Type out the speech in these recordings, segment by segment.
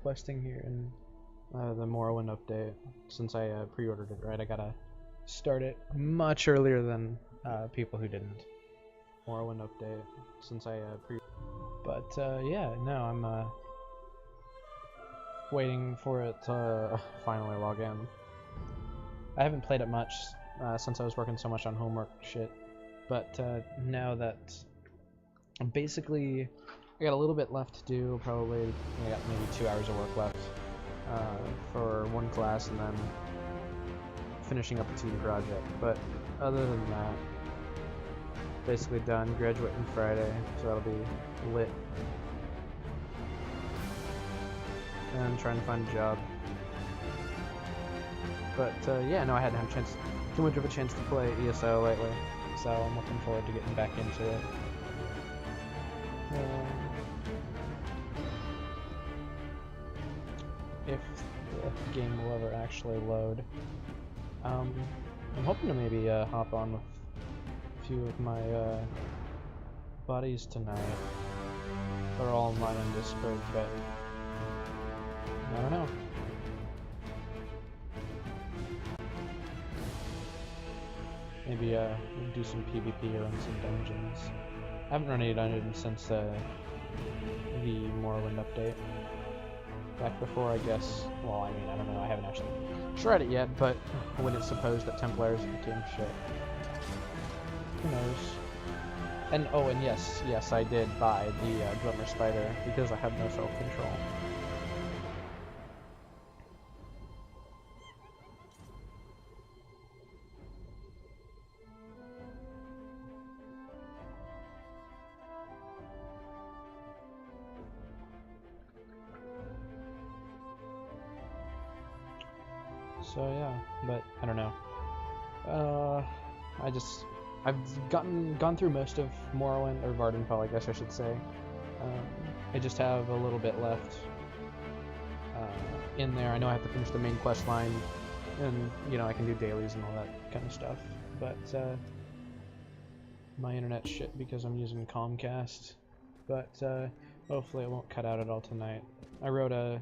questing here in the Morrowind update. Since I pre-ordered it, right? I gotta start it much earlier than people who didn't. Morrowind update. Since I pre. But yeah, no, I'm waiting for it to finally log in. I haven't played it much since I was working so much on homework shit. But now that basically I got a little bit left to do, probably I got maybe 2 hours of work left for one class, and then finishing up a TV project. But other than that, basically done. Graduating Friday, so that'll be lit. And trying to find a job. But yeah, no, I hadn't had too much of a chance to play ESO lately, so I'm looking forward to getting back into it. If the game will ever actually load. I'm hoping to maybe hop on with a few of my buddies tonight. They're all online on Discord, but I don't know. Maybe do some PvP or run some dungeons. I haven't run any dungeons since the Morrowind update. Back before, I guess. Well, I mean, I don't know. I haven't actually tried it yet, but when it's supposed that Templars became shit, who knows? And oh, and yes, I did buy the Drummer Spider because I have no self-control. So yeah, but I don't know. I've gone through most of Morrowind, or Vardenfell, I guess I should say. I just have a little bit left in there. I know I have to finish the main quest line, and you know I can do dailies and all that kind of stuff. But my internet's shit because I'm using Comcast. But hopefully it won't cut out at all tonight. I wrote a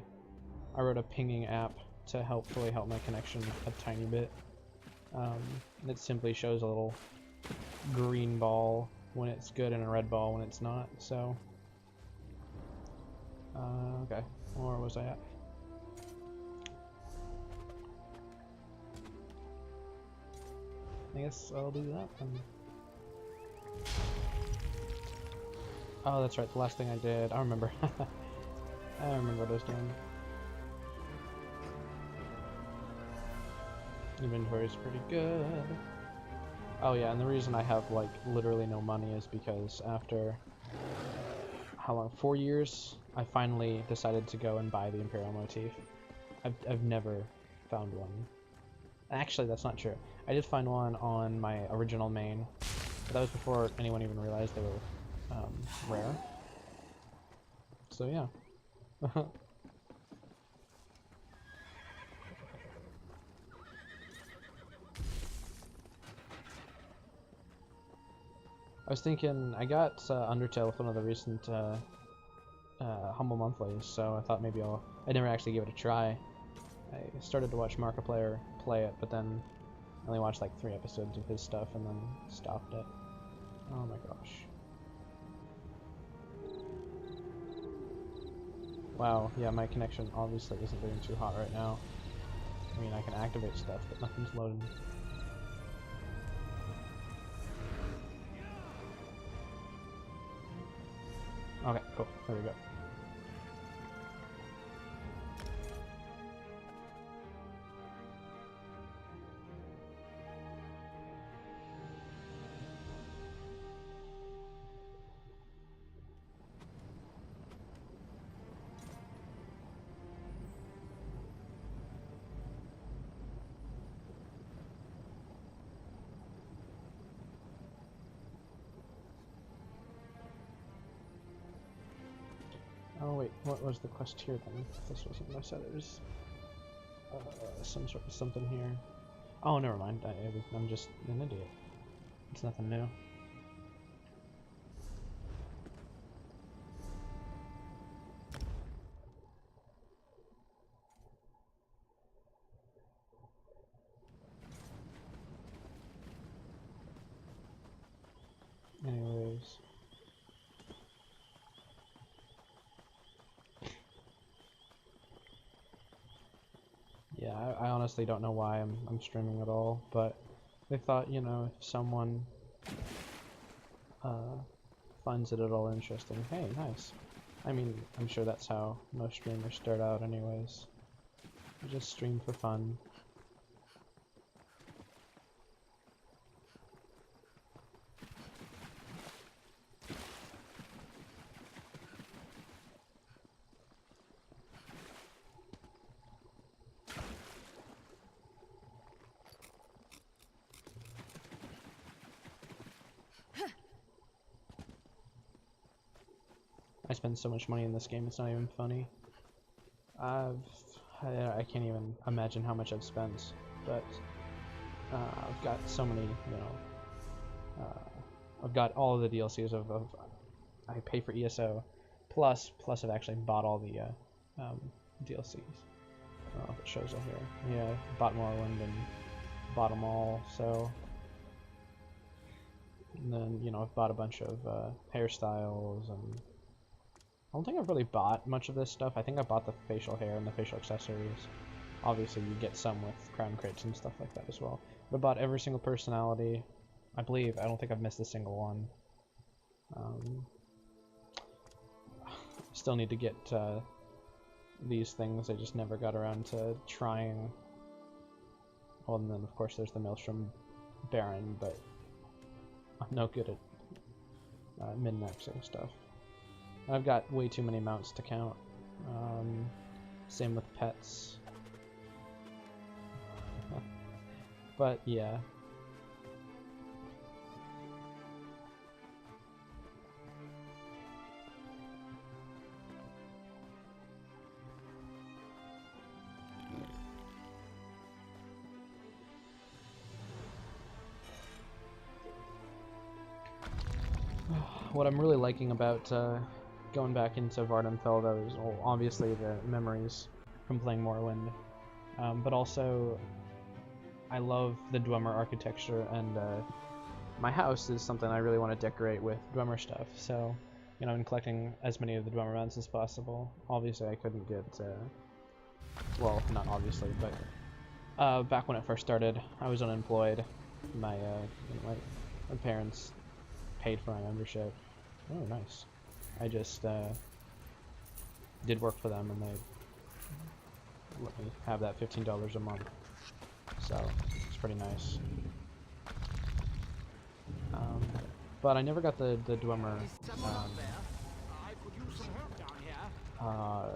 pinging app to hopefully help my connection a tiny bit. It simply shows a little green ball when it's good and a red ball when it's not, so okay, where was I at? I guess I'll do that then. Oh, that's right, the last thing I did, I remember. I remember what I was doing. Inventory is pretty good. Oh yeah, and the reason I have like literally no money is because after how long? 4 years, I finally decided to go and buy the Imperial motif. I've never found one. Actually, that's not true. I did find one on my original main, but that was before anyone even realized they were rare. So yeah. I was thinking, I got Undertale with one of the recent Humble Monthlies, so I thought maybe I never actually gave it a try. I started to watch Markiplier play it, but then I only watched like 3 episodes of his stuff and then stopped it. Oh my gosh. Wow, yeah, my connection obviously isn't doing too hot right now. I mean, I can activate stuff, but nothing's loading. Okay, cool. There we go. Oh wait, what was the quest here then? This wasn't my setters. Some sort of something here. Oh, never mind. I'm just an idiot. It's nothing new. I honestly don't know why I'm streaming at all, but I thought, you know, if someone finds it at all interesting, hey, nice. I mean, I'm sure that's how most streamers start out anyways. You just stream for fun. I spend so much money in this game, it's not even funny. I can't even imagine how much I've spent, but I've got so many, you know, I've got all of the DLCs of I pay for ESO, plus I've actually bought all the DLCs. I don't know if it shows up here. Yeah, bought Morrowind and bought them all, so... And then, you know, I've bought a bunch of hairstyles, and I don't think I've really bought much of this stuff. I think I bought the facial hair and the facial accessories. Obviously, you get some with crown crates and stuff like that as well. But I bought every single personality, I believe. I don't think I've missed a single one. Still need to get these things. I just never got around to trying. Well, and then of course there's the Maelstrom Baron, but I'm no good at min-maxing stuff. I've got way too many mounts to count. Same with pets. But yeah. What I'm really liking about going back into Vardenfell, though, is obviously the memories from playing Morrowind, but also I love the Dwemer architecture, and my house is something I really want to decorate with Dwemer stuff, so, you know, I'm collecting as many of the Dwemer mounts as possible. Obviously I couldn't get, well, not obviously, but back when it first started, I was unemployed. My parents paid for my membership. Oh, nice. I just did work for them, and they let me have that $15 a month. So it's pretty nice. But I never got the Dwemer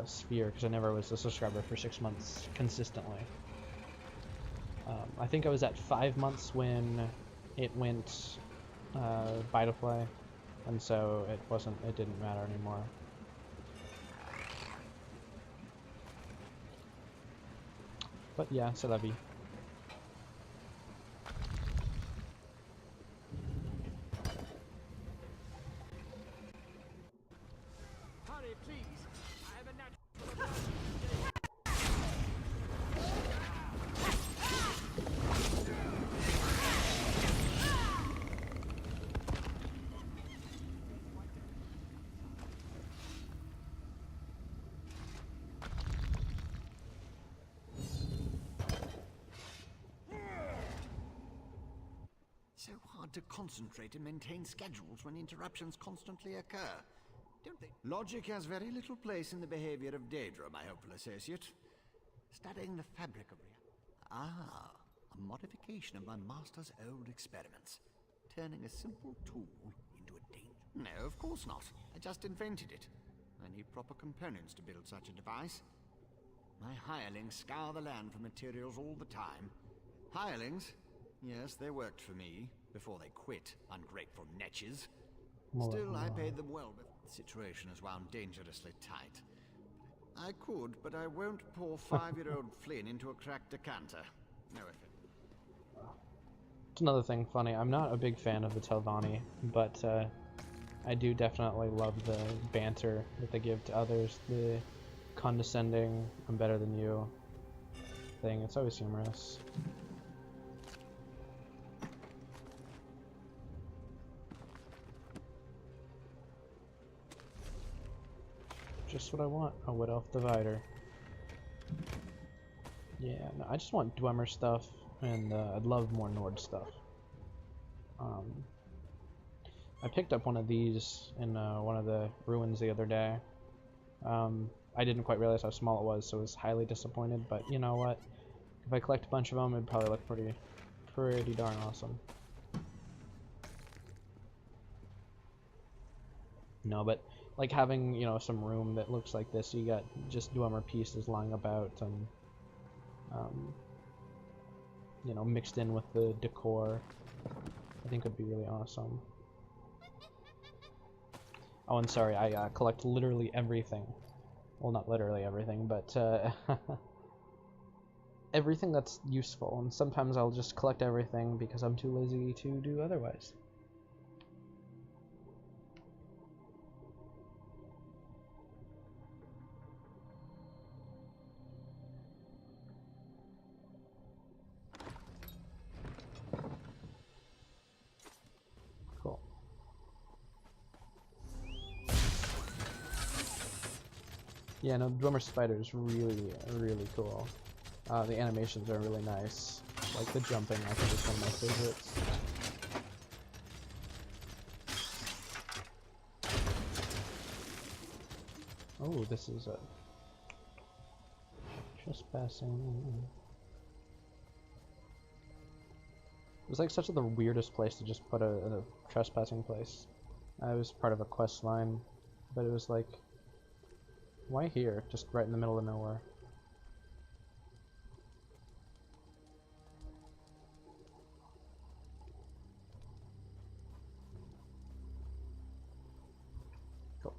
sphere because I never was a subscriber for 6 months consistently. I think I was at 5 months when it went Vitafly, and so it didn't matter anymore. But yeah, c'est la vie. Hurry, please. I have a natural... So hard to concentrate and maintain schedules when interruptions constantly occur, don't they? Logic has very little place in the behavior of Daedra, my hopeful associate. Studying the fabric of a modification of my master's old experiments. Turning a simple tool into a danger. No, of course not. I just invented it. I need proper components to build such a device. My hirelings scour the land for materials all the time. Hirelings? Yes, they worked for me, before they quit, ungrateful netches. Still, I paid them well, but the situation is wound dangerously tight. I could, but I won't pour 5-year-old Flynn into a cracked decanter. No effort. It's another thing funny. I'm not a big fan of the Telvanni, but I do definitely love the banter that they give to others. The condescending, I'm better than you thing. It's always humorous. Just what I want, a wood elf divider. Yeah, no, I just want Dwemer stuff, and I'd love more Nord stuff. I picked up one of these in one of the ruins the other day. I didn't quite realize how small it was, so I was highly disappointed, but you know what? If I collect a bunch of them, it'd probably look pretty darn awesome. No, but like having, you know, some room that looks like this, you got just Dwemer pieces lying about, and you know, mixed in with the decor, I think would be really awesome. Oh, and sorry, I collect literally everything. Well, not literally everything, but everything that's useful, and sometimes I'll just collect everything because I'm too lazy to do otherwise. Cool. Yeah, no, Dwemer Spider is really, really cool. The animations are really nice. Like the jumping, I think is one of my favorites. Oh, this is a trespassing. It was like such the weirdest place to just put a trespassing place. I was part of a quest line, but it was like, why here? Just right in the middle of nowhere. Cool.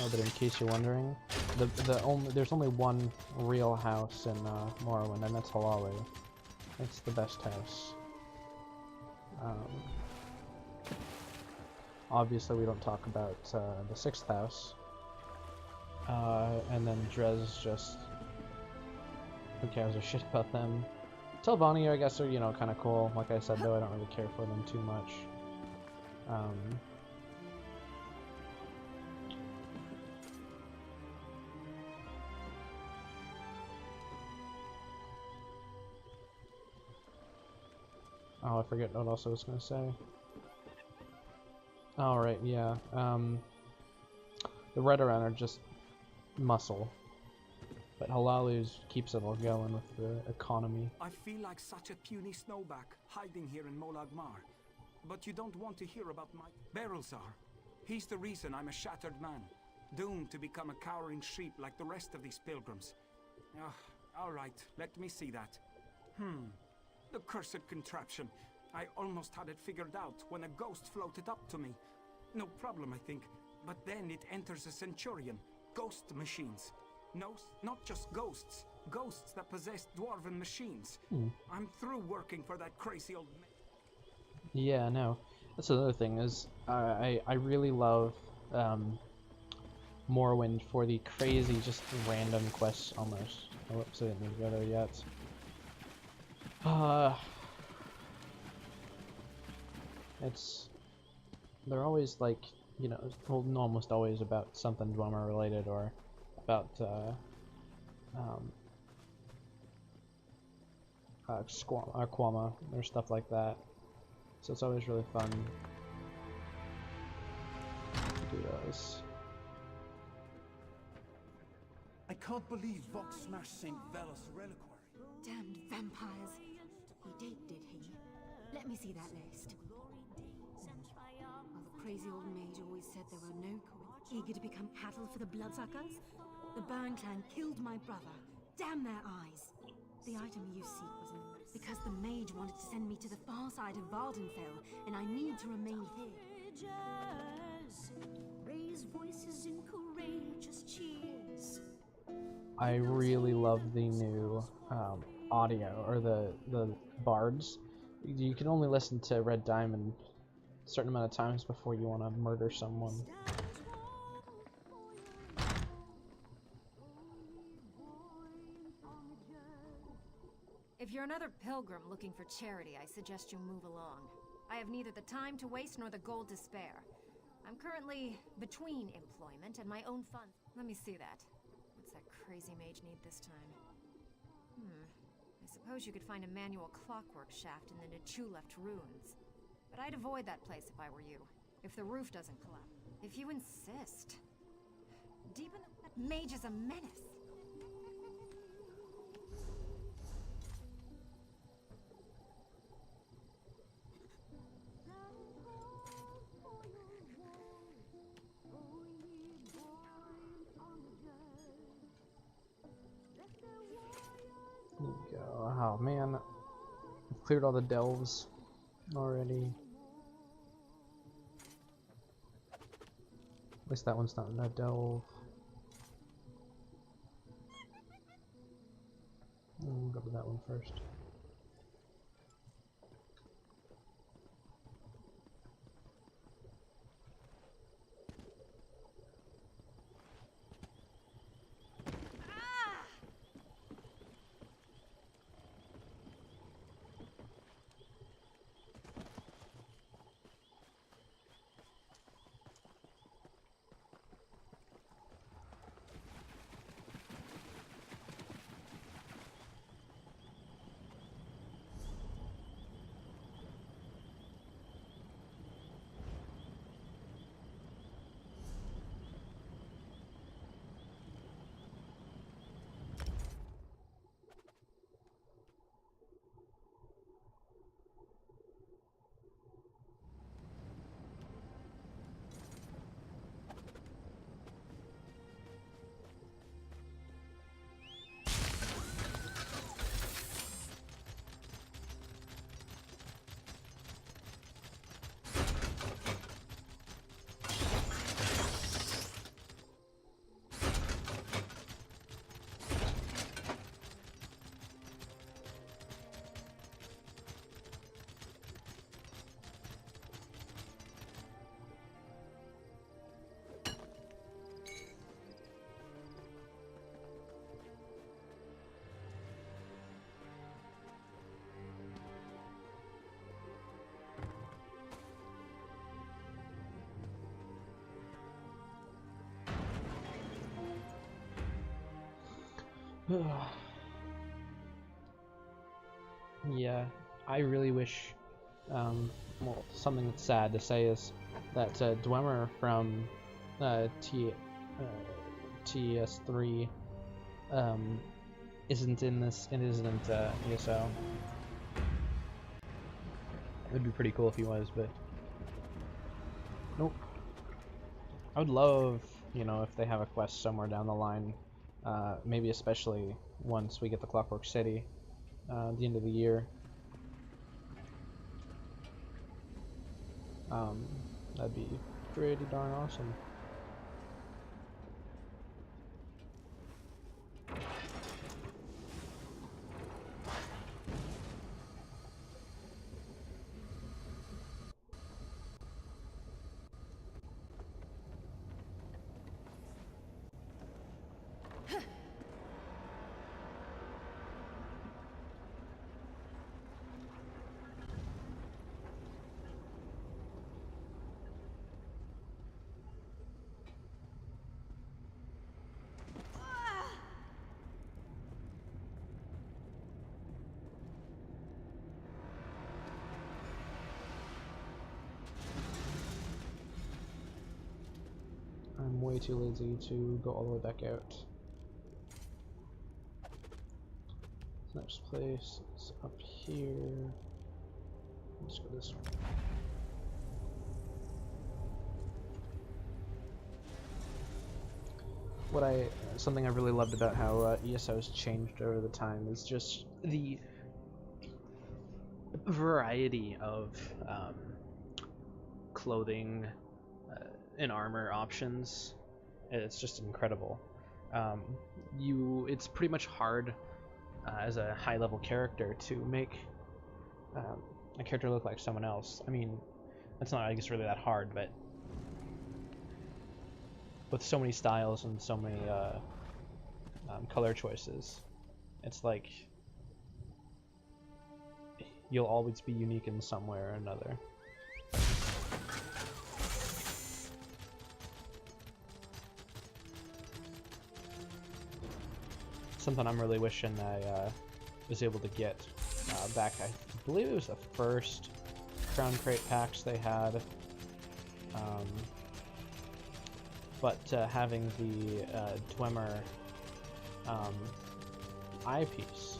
Oh, but in case you're wondering, there's only one real house in Morrowind, and that's Halali. It's the best house. Obviously, we don't talk about the sixth house. And then Drez just... who cares a shit about them. Telvanni, I guess, are, you know, kind of cool. Like I said, though, I don't really care for them too much. Oh, I forget what else I was gonna say. Oh, right, yeah. The Redoran are just muscle. But Halalu's keeps it all going with the economy. I feel like such a puny snowback hiding here in Molag Mar. But you don't want to hear about my... Berylzar. He's the reason I'm a shattered man. Doomed to become a cowering sheep like the rest of these pilgrims. Alright, let me see that. The cursed contraption. I almost had it figured out when a ghost floated up to me. No problem, I think. But then it enters a centurion. Ghost machines. No, not just ghosts. Ghosts that possess dwarven machines. I'm through working for that crazy old man. Yeah, no. That's another thing, is I really love Morrowind for the crazy, just random quests almost. Oh, whoops, I didn't need to go there yet. They're always like, you know, almost always about something Dwemer related, or about Quama or stuff like that. So it's always really fun to do those. I can't believe Vox smashed St. Velos reliquary. Damned vampires. He did he? Let me see that list. Oh, the crazy old mage always said there were no eager to become cattle for the bloodsuckers. The Burn clan killed my brother. Damn their eyes. The item you seek was because the mage wanted to send me to the far side of Vardenfell, and I need to remain here. Raise voices in courageous cheers. I really love the new audio, or the bards. You can only listen to Red Diamond a certain amount of times before you want to murder someone. If you're another pilgrim looking for charity, I suggest you move along. I have neither the time to waste nor the gold to spare. I'm currently between employment and my own funds. Let me see that. What's that crazy mage need this time? I suppose you could find a manual clockwork shaft in the Nichuleft ruins. But I'd avoid that place if I were you. If the roof doesn't collapse. If you insist. Deep in the... That mage is a menace. There you go. Oh man, I've cleared all the delves already. At least that one's not in a delve. We'll go to that one first. Yeah, I really wish, well, something that's sad to say is that Dwemer from TES3 isn't in this and isn't TESO. It would be pretty cool if he was, but nope. I would love, you know, if they have a quest somewhere down the line, maybe especially once we get the Clockwork City at the end of the year. That'd be pretty darn awesome. I'm way too lazy to go all the way back out. This next place is up here. Let's go this way. Something I really loved about how ESO's changed over the time is just the variety of clothing and armor options. It's just incredible. It's pretty much hard as a high-level character to make a character look like someone else. I mean, that's not, I guess, really that hard, but with so many styles and so many color choices, it's like you'll always be unique in some way or another. Something I'm really wishing I was able to get back. I believe it was the first Crown Crate packs they had. But having the Dwemer eyepiece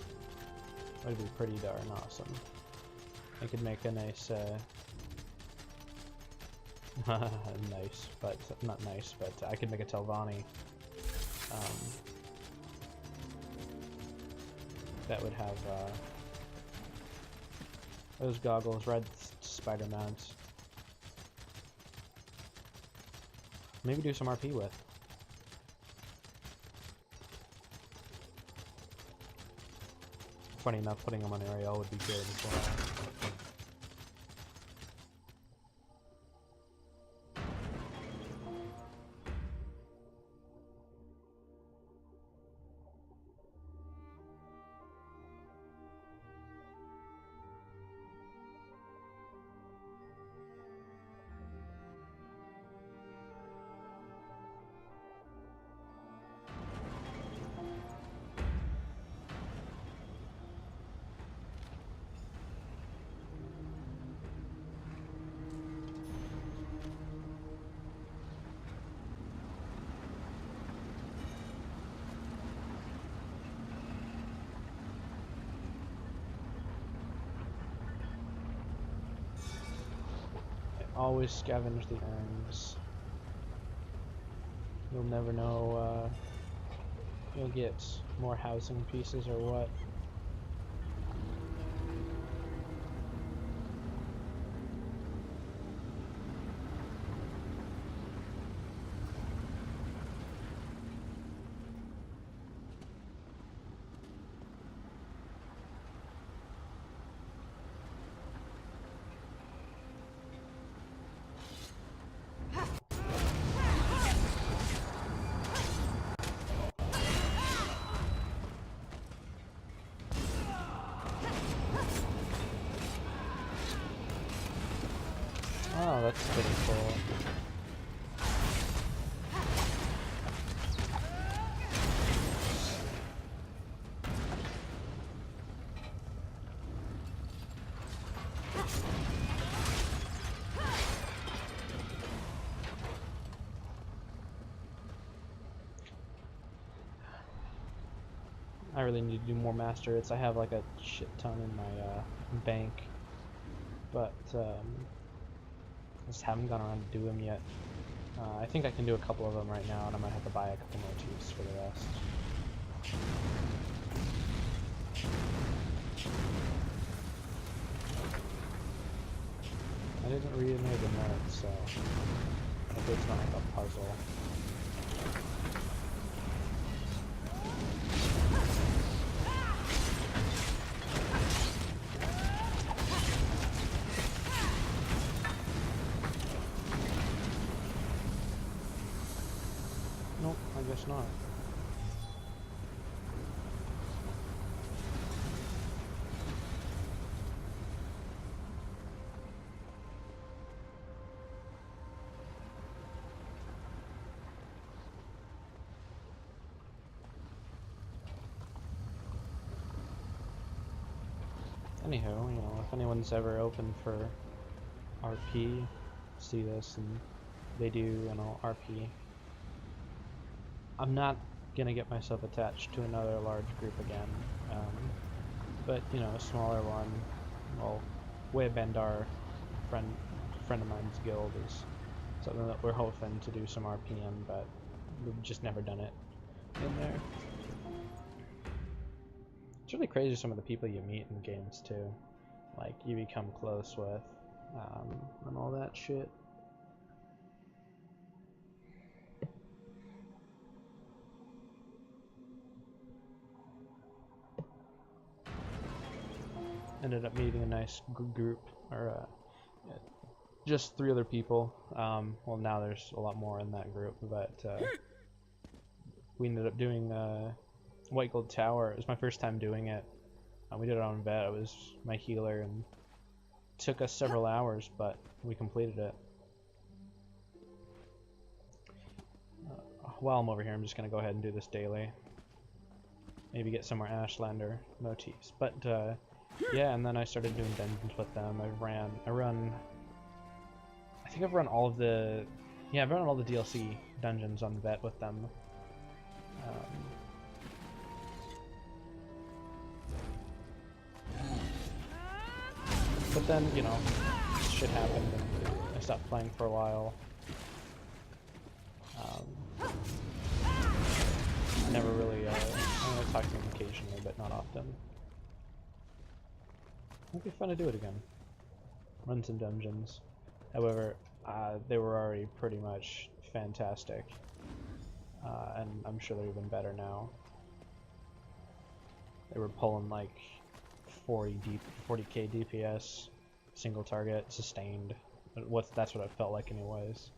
would be pretty darn awesome. I could make a nice, nice, but not nice, but I could make a Telvanni that would have those goggles, red spider mounts. Maybe do some RP with. Funny enough, putting them on Ariel would be good as well. Always scavenge the urns. You'll never know, you'll get more housing pieces or what. Oh, that's pretty cool. I really need to do more master hits. I have like a shit ton in my bank, but I just haven't gone around to do them yet. I think I can do a couple of them right now, and I might have to buy a couple more chiefs for the rest. I didn't read any of the notes, so I hope it's not like a puzzle. Nope, I guess not. Anywho, if anyone's ever open for RP, see this, and they do, RP. I'm not gonna get myself attached to another large group again, but a smaller one. Well, Way Bandar, friend of mine's guild, is something that we're hoping to do some RP in, but we've just never done it in there. It's really crazy some of the people you meet in games too, like you become close with, and all that shit. Ended up meeting a nice group, or just 3 other people. Well, now there's a lot more in that group, but we ended up doing White Gold Tower. It was my first time doing it, We did it on vet. It was my healer, and took us several hours, but we completed it. While I'm over here, I'm just gonna go ahead and do this daily. Maybe get some more Ashlander motifs. But yeah, and then I started doing dungeons with them. I think I've run all of the, yeah, I've run all the DLC dungeons on vet with them. But then, you know, shit happened and I stopped playing for a while. Never really, I talk to them occasionally, but not often. It'd be fun to do it again. Run some dungeons. However, they were already pretty much fantastic. And I'm sure they're even better now. They were pulling like 40k DPS, single target, sustained. That's what it felt like anyways.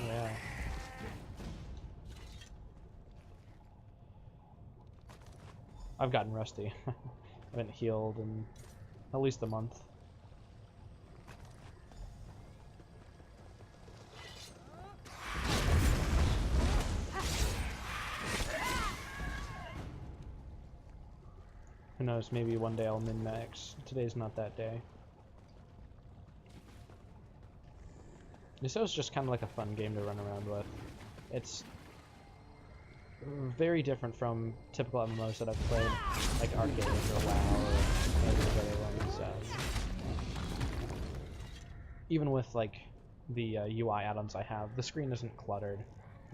Yeah. I've gotten rusty. I haven't healed in at least a month. Who knows, maybe one day I'll min-max. Today's not that day. TESO is just kind of like a fun game to run around with. It's very different from typical MMOs that I've played, like Arcade or WoW or any of those other ones. Even with like the UI add-ons I have, the screen isn't cluttered.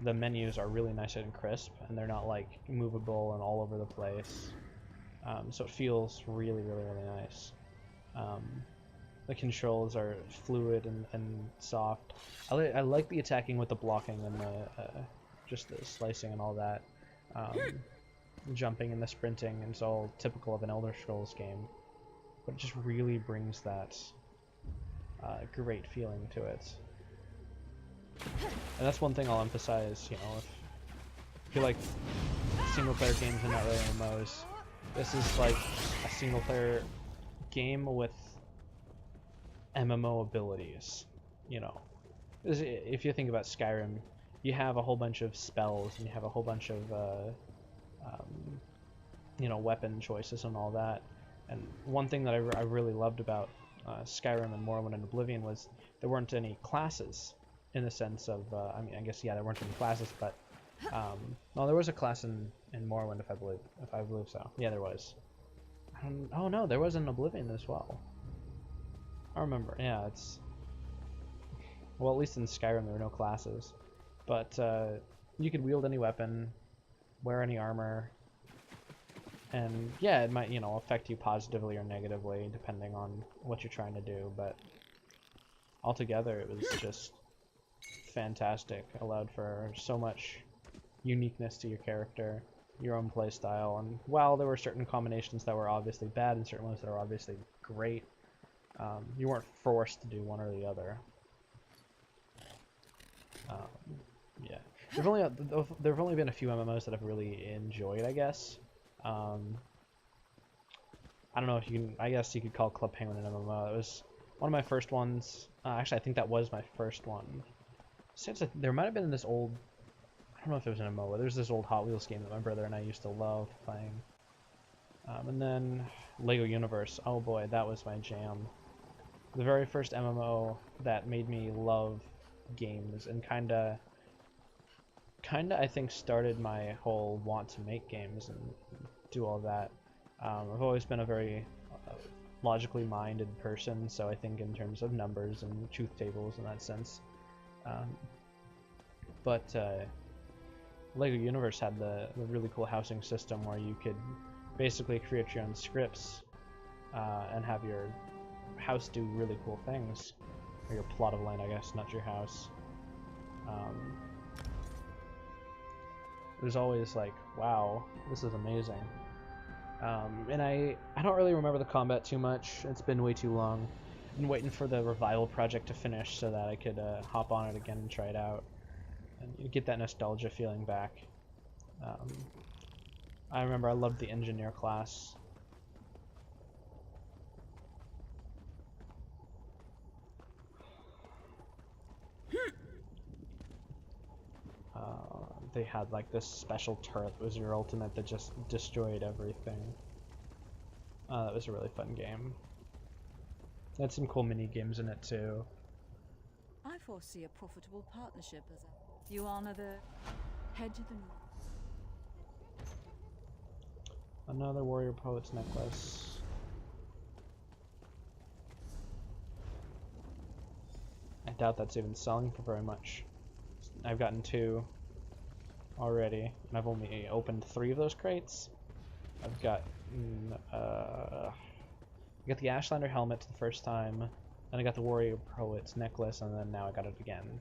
The menus are really nice and crisp, and they're not like movable and all over the place. So it feels really, really, really nice. The controls are fluid and soft. I like the attacking with the blocking and the just the slicing and all that. Jumping and the sprinting, and it's all typical of an Elder Scrolls game. But it just really brings that great feeling to it. And that's one thing I'll emphasize, you know, if you like single player games and not really MMOs, this is like a single player game with MMO abilities, you know. If you think about Skyrim, you have a whole bunch of spells and you have a whole bunch of you know, weapon choices and all that. And one thing that I really loved about Skyrim and Morrowind and Oblivion was there weren't any classes, in the sense of I mean, I guess yeah, there weren't any classes, but no, there was a class in Morrowind, if I believe so. Yeah, there was. Oh no, there was in Oblivion as well. I remember. Yeah, it's, well, at least in Skyrim there were no classes, but you could wield any weapon, wear any armor, and yeah, it might, you know, affect you positively or negatively depending on what you're trying to do, but altogether it was just fantastic. Allowed for so much uniqueness to your character, your own playstyle, and while there were certain combinations that were obviously bad and certain ones that were obviously great, you weren't forced to do one or the other. Yeah, there've only been a few MMOs that I've really enjoyed, I guess. I don't know if you can, I guess you could call Club Penguin an MMO. It was one of my first ones. Actually, I think that was my first one. Since there might have been this old, I don't know if it was an MMO, there's this old Hot Wheels game that my brother and I used to love playing. And then Lego Universe, oh boy, that was my jam. The very first MMO that made me love games and kinda I think started my whole want to make games and do all that. I've always been a very logically minded person, so I think in terms of numbers and truth tables in that sense. But Lego Universe had the really cool housing system where you could basically create your own scripts and have your house do really cool things, or your plot of land, I guess, not your house. It was always like, wow, this is amazing. And I don't really remember the combat too much. It's been way too long. been waiting for the revival project to finish so that I could hop on it again and try it out and get that nostalgia feeling back. I remember I loved the engineer class. They had like this special turret that was your ultimate that just destroyed everything. That was a really fun game. It had some cool mini games in it too. I foresee a profitable partnership as you honor the head to the Another warrior poet's necklace. I doubt that's even selling for very much. I've gotten 2 already, and I've only opened 3 of those crates. I've got I got the Ashlander helmet the first time, then I got the warrior poet's necklace, and then now I got it again.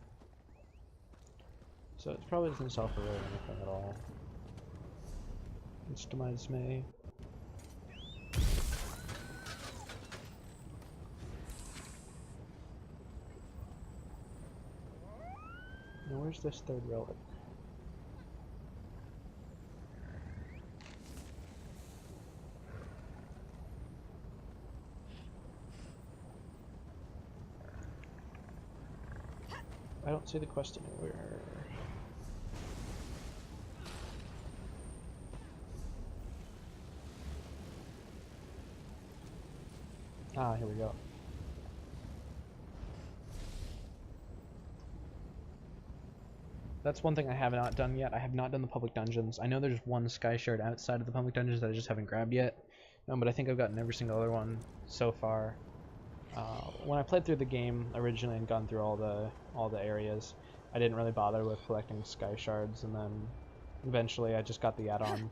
So it probably doesn't sell for really anything at all. Much to my dismay. Now where's this 3rd relic? I don't see the quest anywhere. Ah, here we go. That's one thing I have not done yet. I have not done the public dungeons. I know there's one sky shard outside of the public dungeons that I just haven't grabbed yet. But I think I've gotten every single other one so far. When I played through the game originally and gone through all the areas, I didn't really bother with collecting sky shards, and then eventually I just got the add-on,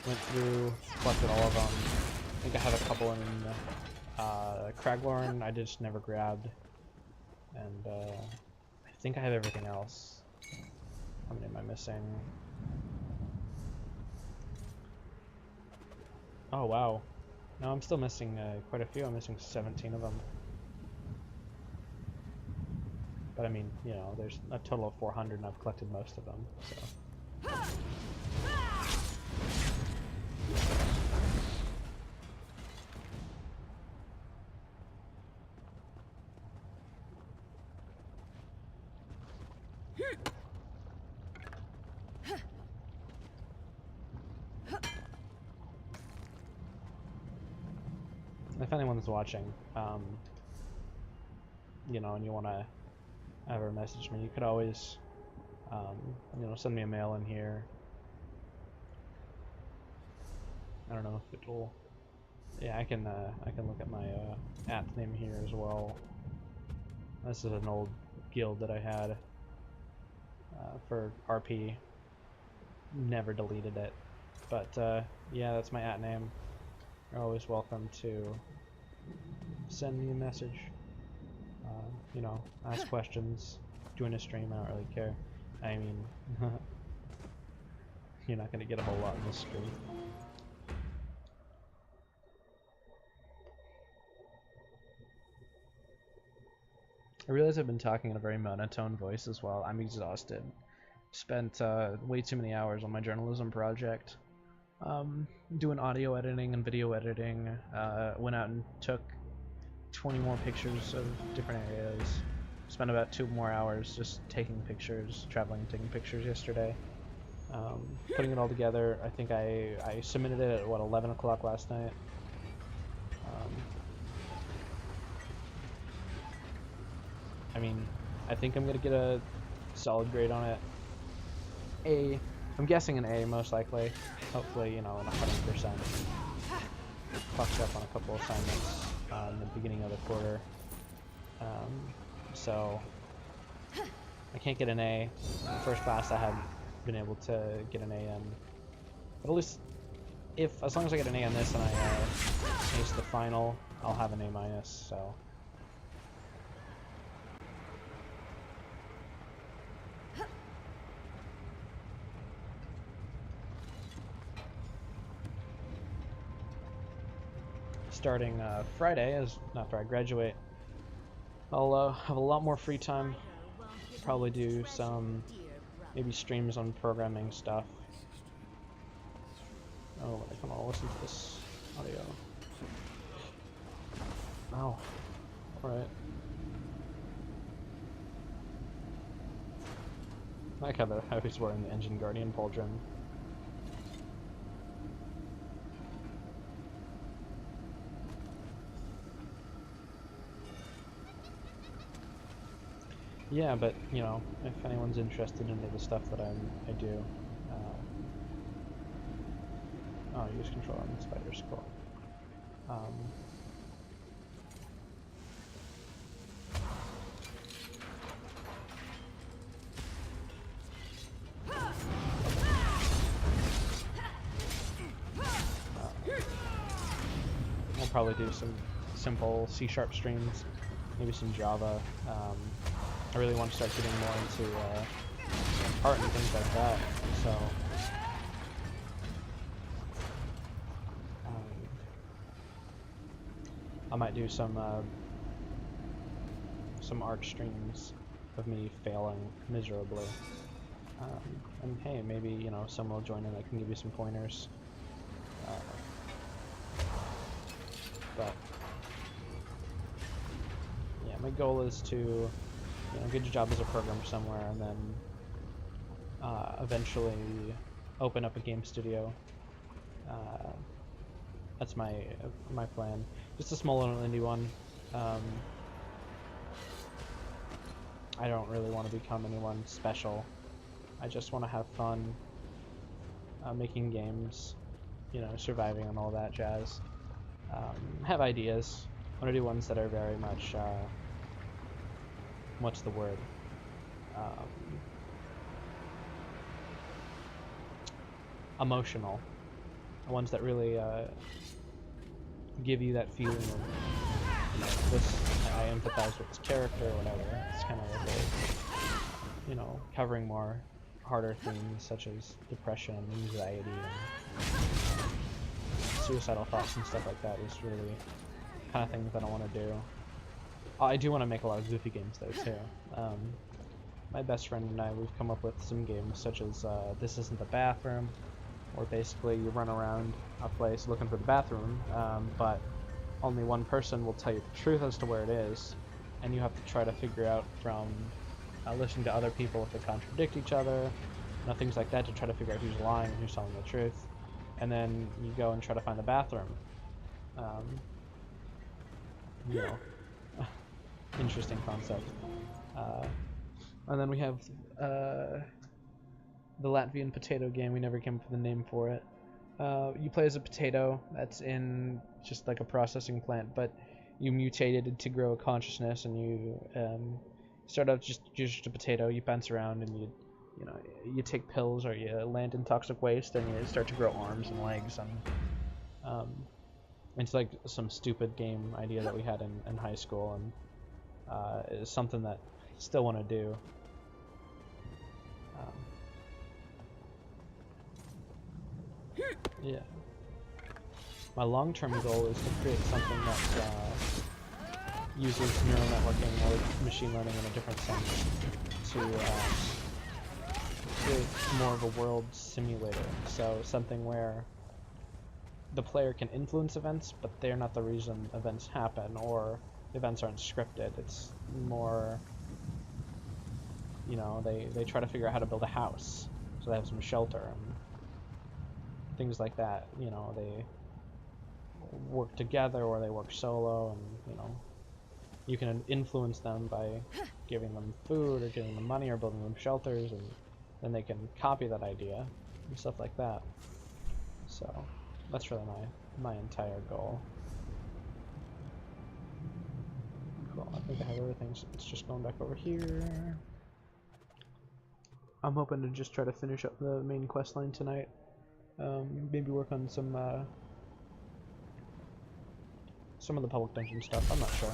went through, collected all of them. I think I have a couple in Craglorn I just never grabbed, and I think I have everything else. How many am I missing? Oh wow. No, I'm still missing quite a few. I'm missing 17 of them. But I mean, you know, there's a total of 400 and I've collected most of them, so. If anyone's watching, you know, and you want to ever message me, you could always, you know, send me a mail in here. I don't know if it'll. Yeah, I can look at my app name here as well. This is an old guild that I had for RP. Never deleted it, but yeah, that's my at name. You're always welcome to send me a message. You know, ask questions, join a stream. I don't really care. I mean, you're not gonna get a whole lot in this stream. I realize I've been talking in a very monotone voice as well. I'm exhausted. Spent way too many hours on my journalism project. Doing audio editing and video editing. Went out and took 20 more pictures of different areas. Spent about 2 more hours just taking pictures, traveling and taking pictures yesterday. Putting it all together. I think I submitted it at, what, 11 o'clock last night. I mean, I think I'm gonna get a solid grade on it. I'm guessing an A, most likely. Hopefully, you know, an 100%. Fucked up on a couple assignments in the beginning of the quarter. So, I can't get an A. In the first class I haven't been able to get an A in. But at least, as long as I get an A on this and I ace the final, I'll have an A-, so. Starting Friday, after I graduate, I'll have a lot more free time. Probably do some, maybe streams on programming stuff. Oh, I can all listen to this audio. Oh, alright. I like how he's wearing the Engine Guardian pauldron. Yeah, but, you know, if anyone's interested in the stuff that I do, oh, use control on the spiders, cool. I'll probably do some simple C# streams, maybe some Java. I really want to start getting more into art and things like that, so I might do some art streams of me failing miserably. And hey, maybe, you know, someone will join in that can give you some pointers. But yeah, my goal is to, you know, get a job as a programmer somewhere, and then eventually open up a game studio. That's my plan. Just a small little indie one. I don't really want to become anyone special. I just want to have fun making games, you know, surviving and all that jazz. Have ideas. I want to do ones that are very much, what's the word? Emotional. Ones that really give you that feeling of, you know, this, I empathize with this character or whatever. It's kind of like, you know, covering more harder themes such as depression, anxiety, and suicidal thoughts and stuff like that is really kind of things that I want to do. I do want to make a lot of goofy games though too. My best friend and I, we've come up with some games such as This Isn't the Bathroom, where basically you run around a place looking for the bathroom, but only one person will tell you the truth as to where it is, and you have to try to figure out from listening to other people if they contradict each other, you know, things like that, to try to figure out who's lying and who's telling the truth. And then you go and try to find the bathroom. You know, interesting concept. And then we have the Latvian potato game. We never came up with a name for it. You play as a potato that's in just like a processing plant, but you mutated to grow a consciousness, and you start out just a potato. You bounce around, and you know, you take pills, or you land in toxic waste, and you start to grow arms and legs, and it's like some stupid game idea that we had in high school, and it's something that I still want to do. Yeah. My long-term goal is to create something that uses neural networking or machine learning in a different sense to create more of a world simulator. So something where the player can influence events, but they're not the reason events happen, or events aren't scripted. It's more, you know, they try to figure out how to build a house, so they have some shelter and things like that. You know, they work together or they work solo, and you know, you can influence them by giving them food or giving them money or building them shelters, and then they can copy that idea and stuff like that. So that's really my entire goal. Cool, I think I have everything, so it's just going back over here. I'm hoping to just try to finish up the main quest line tonight. Maybe work on some of the public dungeon stuff. I'm not sure.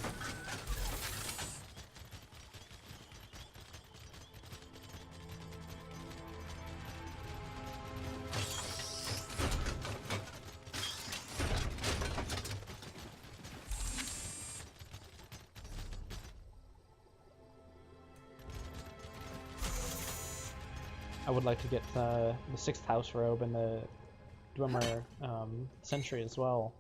I would like to get the 6th house robe and the Dwemer Sentry as well.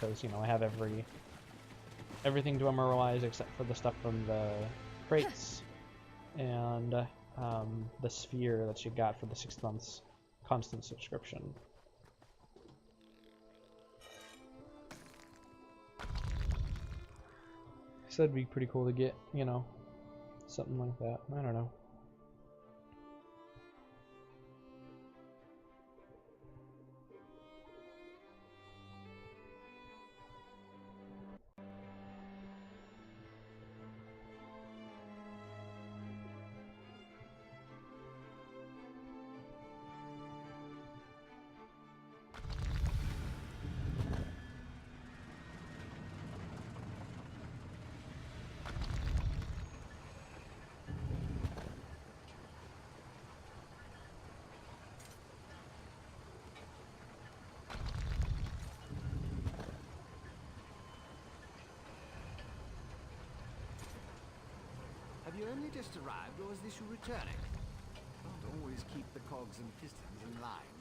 Because, you know, I have everything Dwemer-wise except for the stuff from the crates and the sphere that you got for the 6 months constant subscription. So that'd be pretty cool to get, you know, something like that. I don't know. Have you only just arrived, or is this you returning? Can't always keep the cogs and pistons in line.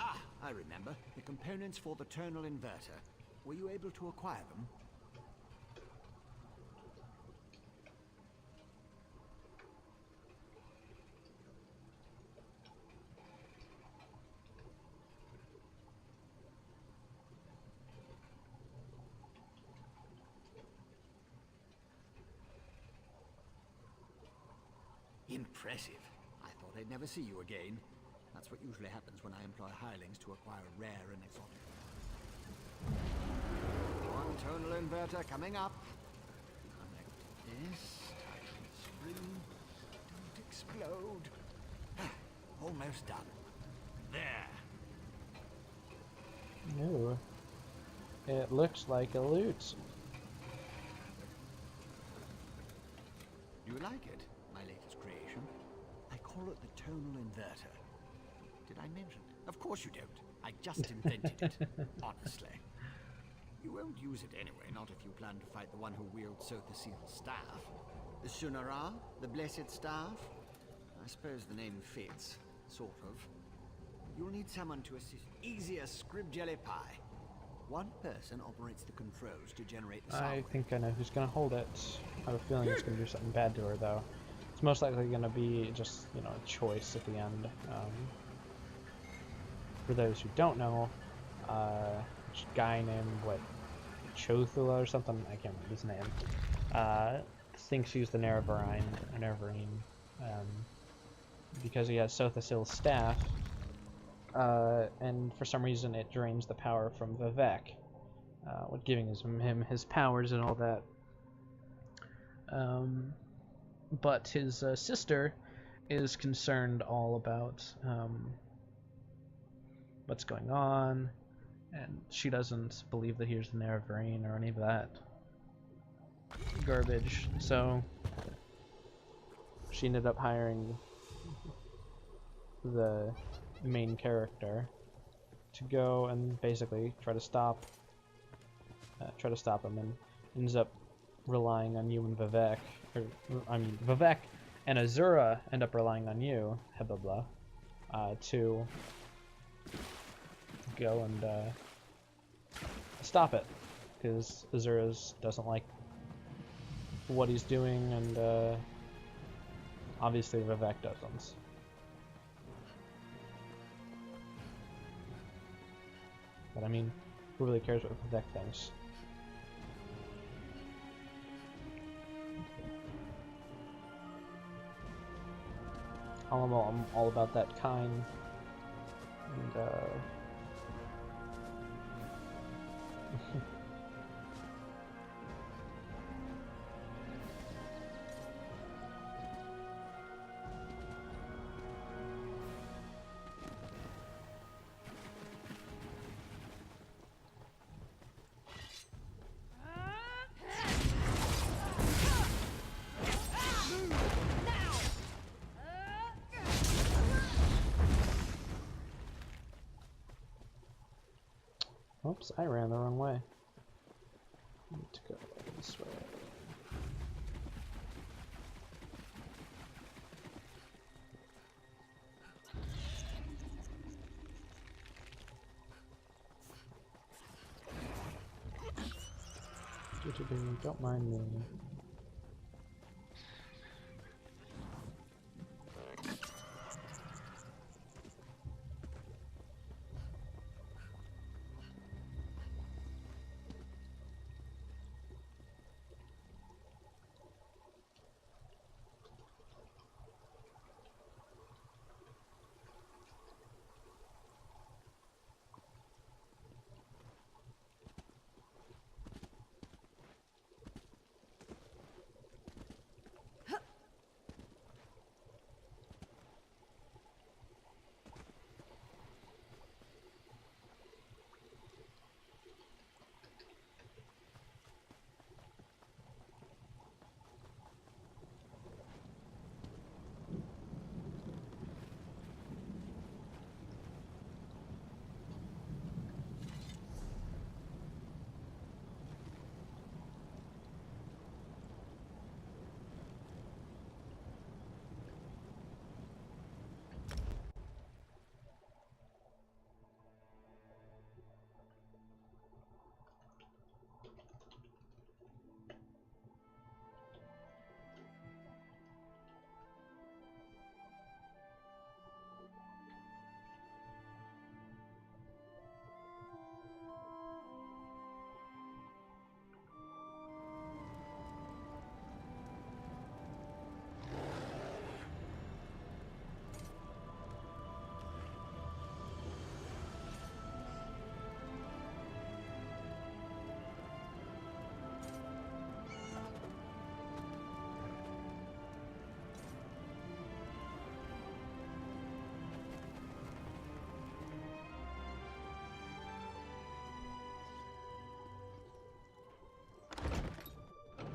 Ah, I remember. The components for the tonal inverter. Were you able to acquire them? Impressive. I thought I'd never see you again. That's what usually happens when I employ hirelings to acquire a rare and exotic. One tonal inverter coming up. Connect this, tighten the spring. Don't explode. Almost done. There. Ooh. It looks like a loot. You like it? My latest creation. I call it the tonal inverter. Did I mention? Of course you don't. I just invented it. Honestly. You won't use it anyway, not if you plan to fight the one who wields Sothasil's staff. The Shunara, the Blessed Staff. I suppose the name fits. Sort of. You'll need someone to assist. Easy as scrib jelly pie. One person operates the controls to generate the sound. I think I know who's gonna hold it. I have a feeling it's gonna do something bad to her, though. It's most likely gonna be just, you know, a choice at the end. For those who don't know, a guy named, what, Chothula or something? I can't remember his name. Thinks he's the Nerevarine, because he has Sothasil's staff. And for some reason it drains the power from Vivek, with giving him his powers and all that. But his sister is concerned all about what's going on, and she doesn't believe that he's the Nerevarine or any of that garbage. So she ended up hiring the main character to go and basically try to stop him, and ends up relying on you and Vivek, Vivek and Azura end up relying on you, Hebabla, to go and stop it, because Azura doesn't like what he's doing, and obviously Vivek doesn't. But I mean, who really cares what Vivek thinks? I'm all about that kind, and oops, I ran the wrong way. I need to go this way. Don't mind me.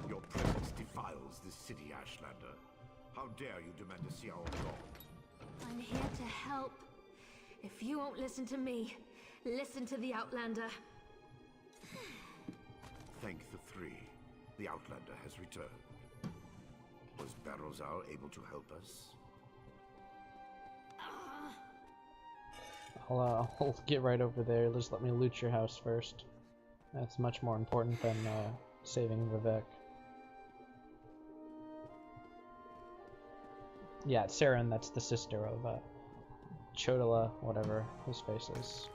Your presence defiles this city, Ashlander. How dare you demand to see our god? I'm here to help. If you won't listen to me, listen to the Outlander. Thank the three. The Outlander has returned. Was Barrowzal able to help us? I'll get right over there. Just let me loot your house first. That's much more important than saving Vivek. Yeah, it's Saren, that's the sister of Chodala, whatever his face is.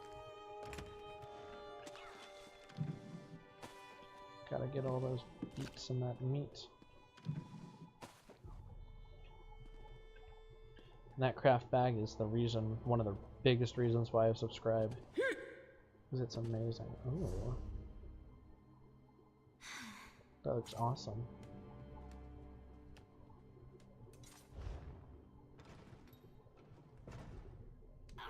Gotta get all those beaks in that meat. And that craft bag is the reason, one of the biggest reasons why I've subscribed. Because it's amazing. Ooh. That looks awesome.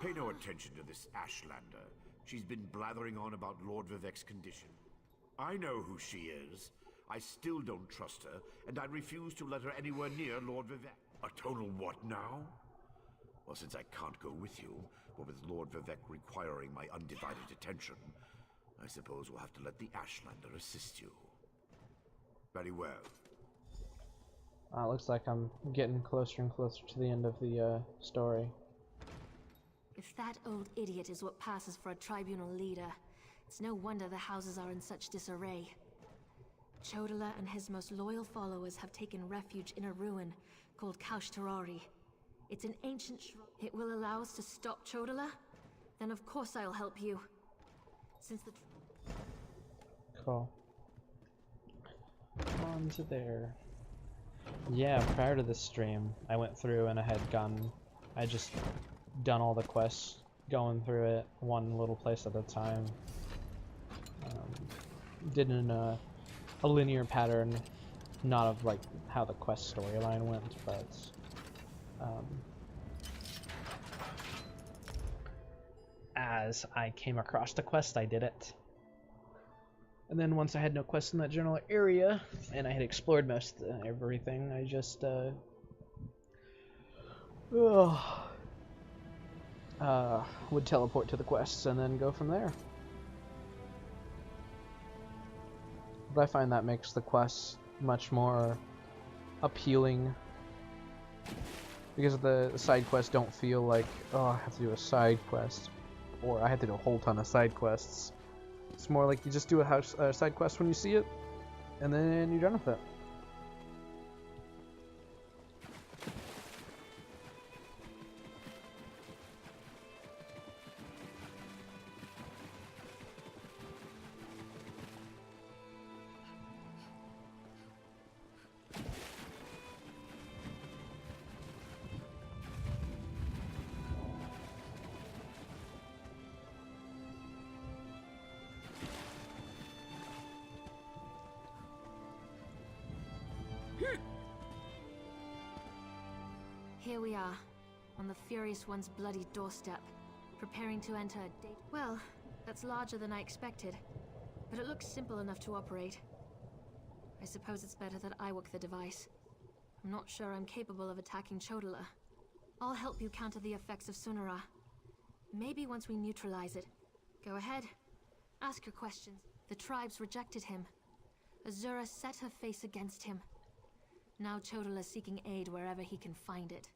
Pay no attention to this Ashlander. She's been blathering on about Lord Vivek's condition. I know who she is. I still don't trust her, and I refuse to let her anywhere near Lord Vivek. A total what now? Well, since I can't go with you, but with Lord Vivek requiring my undivided attention, I suppose we'll have to let the Ashlander assist you. Very well. Looks like I'm getting closer and closer to the end of the story. If that old idiot is what passes for a tribunal leader, it's no wonder the houses are in such disarray. Chodala and his most loyal followers have taken refuge in a ruin called Kaushtarari. It's an ancient shrine. It will allow us to stop Chodala? Then of course I'll help you. Since the... Cool. On to there. Yeah, prior to this stream, I went through and I just done all the quests, going through it one little place at a time. Did in a linear pattern, not of like how the quest storyline went, but as I came across the quest, I did it. And then once I had no quests in that general area, and I had explored most everything, I just would teleport to the quests and then go from there. But I find that makes the quests much more appealing, because the side quests don't feel like, oh, I have to do a side quest, or I have to do a whole ton of side quests. It's more like you just do a side quest when you see it, and then you're done with it. Here we are, on the Furious One's bloody doorstep, preparing to enter a date. Well, that's larger than I expected, but it looks simple enough to operate. I suppose it's better that I work the device. I'm not sure I'm capable of attacking Chodala. I'll help you counter the effects of Sunara. Maybe once we neutralize it. Go ahead. Ask your questions. The tribes rejected him. Azura set her face against him. Now Chodala's seeking aid wherever he can find it.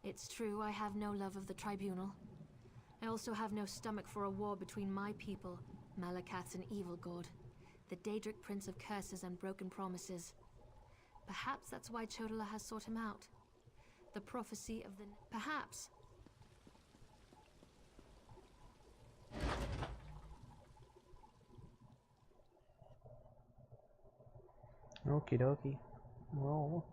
It's true, I have no love of the Tribunal. I also have no stomach for a war between my people, Malakath's an evil god, the Daedric Prince of curses and broken promises. Perhaps that's why Chodala has sought him out. The prophecy of the... Perhaps. Okie dokie. Roll.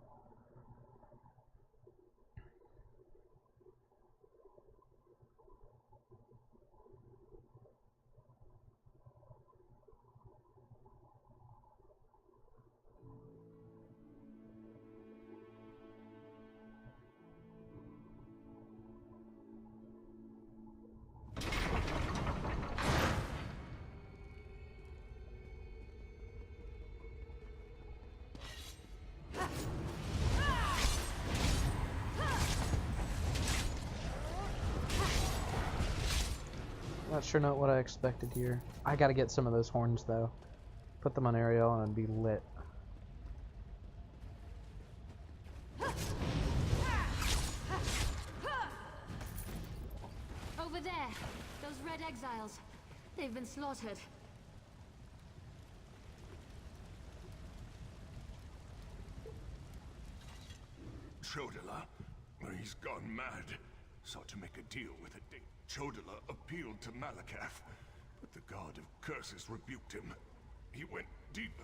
Not sure not what I expected here. I gotta get some of those horns though. Put them on Ariel and be lit. Over there, those red exiles. They've been slaughtered. Chodala, he's gone mad. Sought to make a deal with a date. Chodala appealed to Malakath, but the god of curses rebuked him. He went deeper.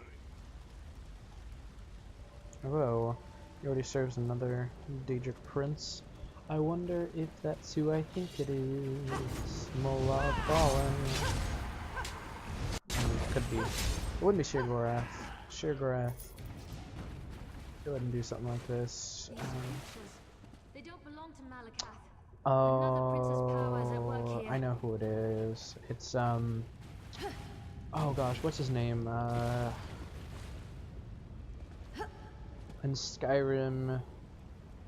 Hello. He already serves another Daedric Prince. I wonder if that's who I think it is. Molag Fallen. Could be. It wouldn't be Sheogorath. Sheogorath. Go ahead and do something like this. They don't belong to Malakath. Oh, I know who it is. It's oh gosh, what's his name? In Skyrim,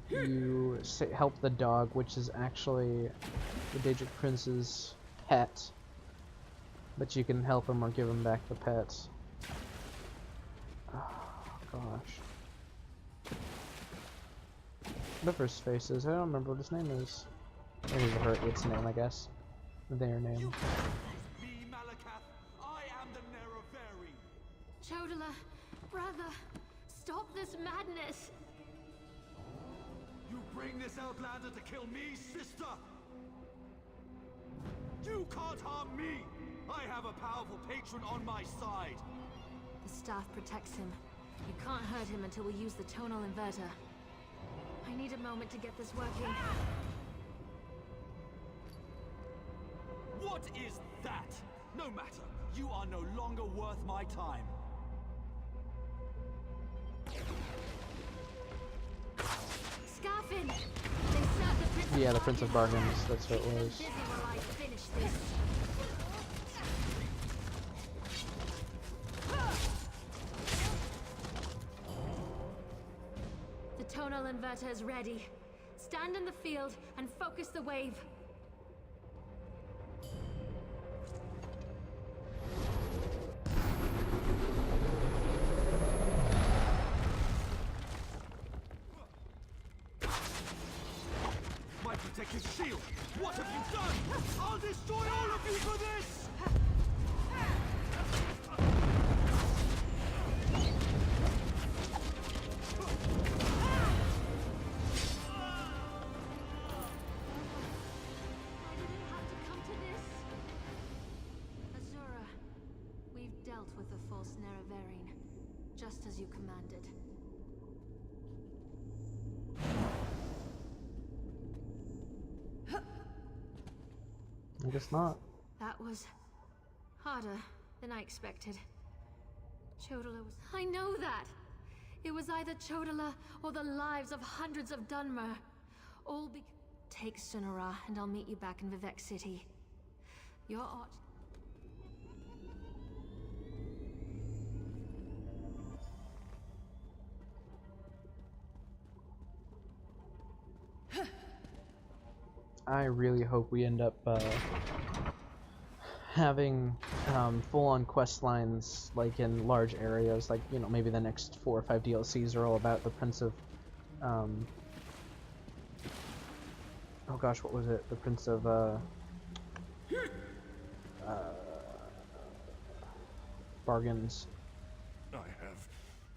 you help the dog, which is actually the Daedric Prince's pet, but you can help him or give him back the pet. Oh gosh. Whatever his face is, I don't remember what his name is. Maybe its name, I guess. Their name. Me, Malakath. I am the Nerevari. Chodala, brother, stop this madness. You bring this outlander to kill me, sister? You can't harm me. I have a powerful patron on my side. The staff protects him. You can't hurt him until we use the tonal inverter. I need a moment to get this working. What is that? No matter. You are no longer worth my time. Scarfin! They serve the Prince Yeah, the Prince of Bargains, that's what it was. busy while I finish this. The tonal inverter is ready. Stand in the field and focus the wave. My protective shield! What have you done? I'll destroy all of you for this! with the false Nerevarine, just as you commanded. I guess not. That was harder than I expected. Chodala was... I know that! It was either Chodala or the lives of hundreds of Dunmer. All be... Take Sunara and I'll meet you back in Vivek City. Your art... I really hope we end up having full-on quest lines like in large areas, like, you know, maybe the next 4 or 5 DLCs are all about the Prince of oh gosh, what was it? The Prince of Bargains. I have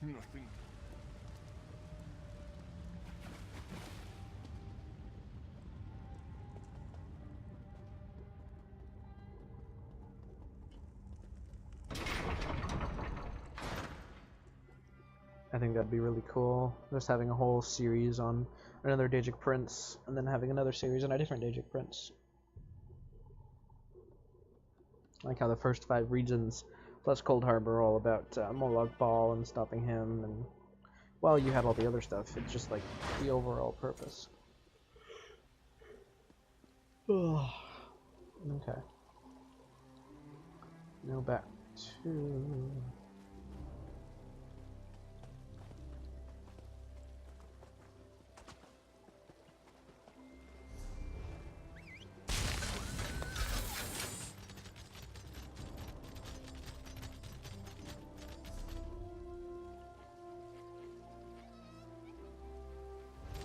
nothing. I think that'd be really cool. Just having a whole series on another Daedric Prince, and then having another series on a different Daedric Prince. Like how the first 5 regions, plus Cold Harbor, are all about Molag Bal and stopping him, and well, you had all the other stuff. It's just like the overall purpose. Okay. Now back to...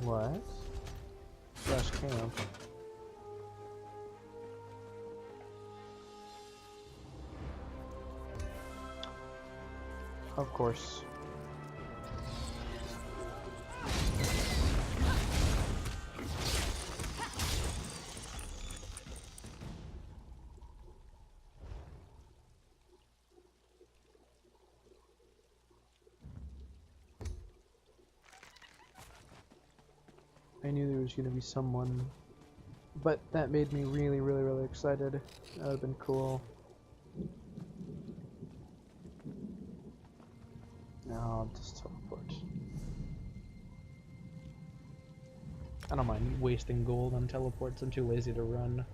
What? Slash camp. Of course. I knew there was going to be someone, but that made me really, really, really excited. That would have been cool. No, I'll just teleport. I don't mind wasting gold on teleports. I'm too lazy to run.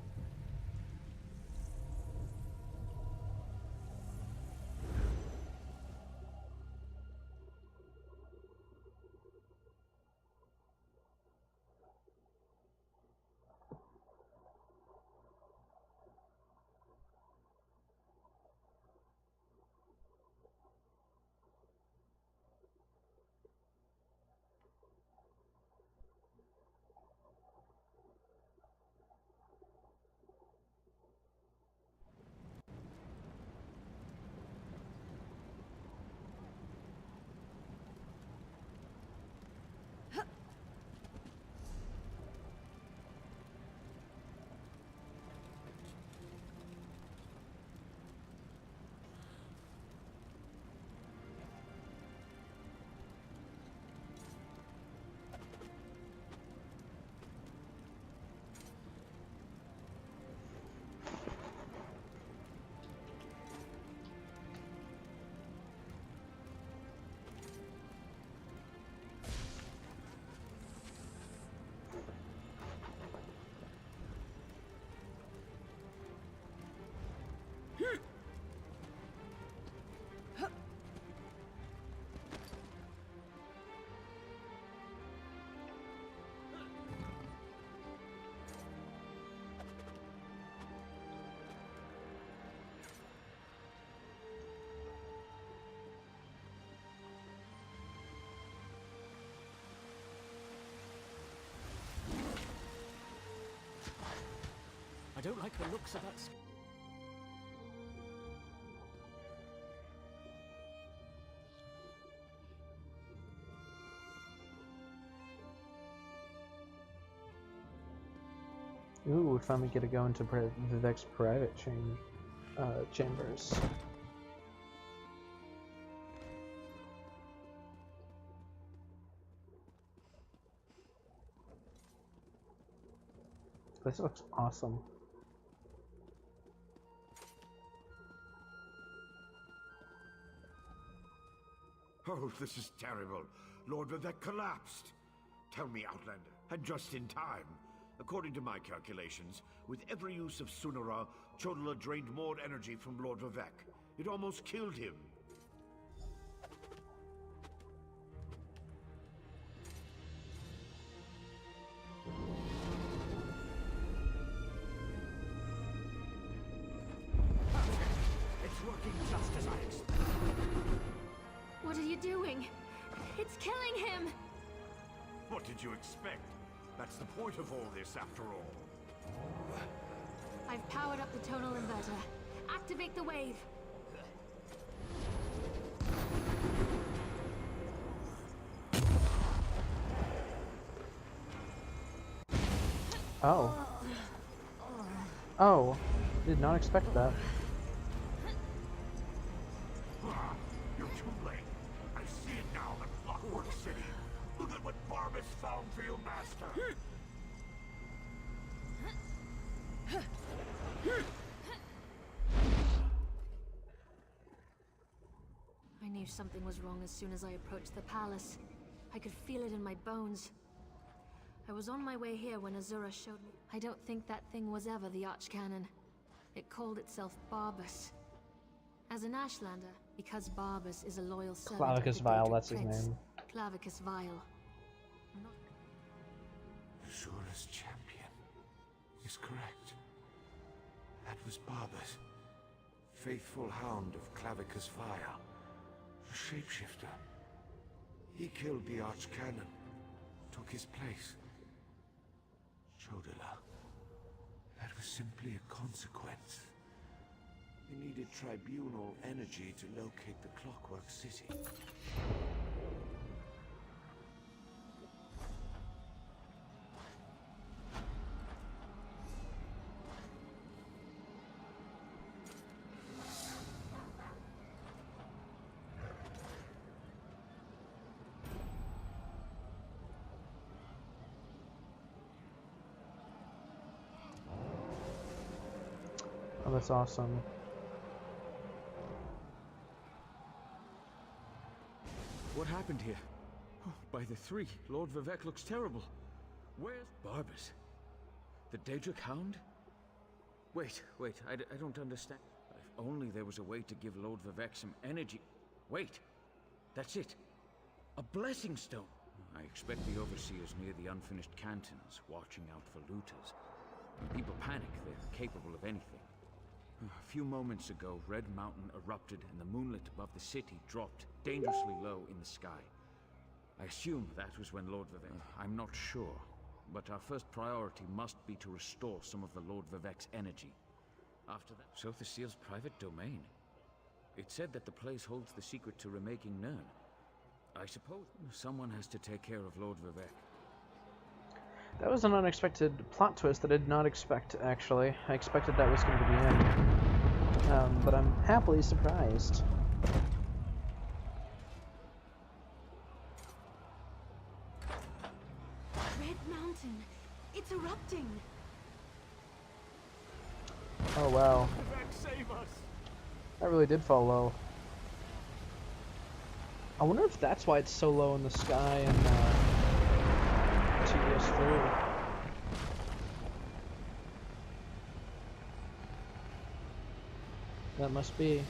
I don't like the looks of that. Ooh, we finally get to go into Vivek's private chambers. This looks awesome. Oh, this is terrible. Lord Vivek collapsed. Tell me, Outlander, and just in time. According to my calculations, with every use of Sunara, Chodala drained more energy from Lord Vivek. It almost killed him. It's working just as I expected. What are you doing? It's killing him! What did you expect? That's the point of all this, after all. I've powered up the tonal inverter. Activate the wave. Oh. Oh. Did not expect that. You're too late. I see it now at Clockwork City. Look at what Barbas found for you, Master. I knew something was wrong as soon as I approached the palace. I could feel it in my bones. I was on my way here when Azura showed me. I don't think that thing was ever the Archcanon. It called itself Barbas. As an Ashlander, because Barbas is a loyal servant of Clavicus the Vile, Daedric that's his Prince, name. Clavicus Vile. Azura's champion is correct. That was Barbas, faithful hound of Clavicus Vile, a shapeshifter. He killed the Archcanon, took his place. Chodala. That was simply a consequence. We needed tribunal energy to locate the Clockwork City. Oh, that's awesome. What happened here? Oh, by the three, Lord Vivek looks terrible. Where's Barbas? The Daedric Hound? Wait, I don't understand. If only there was a way to give Lord Vivek some energy. Wait, that's it. A blessing stone. I expect the Overseers near the unfinished cantons, watching out for looters. When people panic, they're capable of anything. A few moments ago, Red Mountain erupted and the moonlit above the city dropped dangerously low in the sky. I assume that was when Lord Vivek... I'm not sure, but our first priority must be to restore some of the Lord Vivek's energy. After that, so the seal's private domain. It said that the place holds the secret to remaking Nirn. I suppose someone has to take care of Lord Vivek. That was an unexpected plot twist that I did not expect, actually. I expected that was going to be him. But I'm happily surprised. Red Mountain! It's erupting! Oh wow. Vivek, save us! That really did fall low. I wonder if that's why it's so low in the sky in TES3. That must be.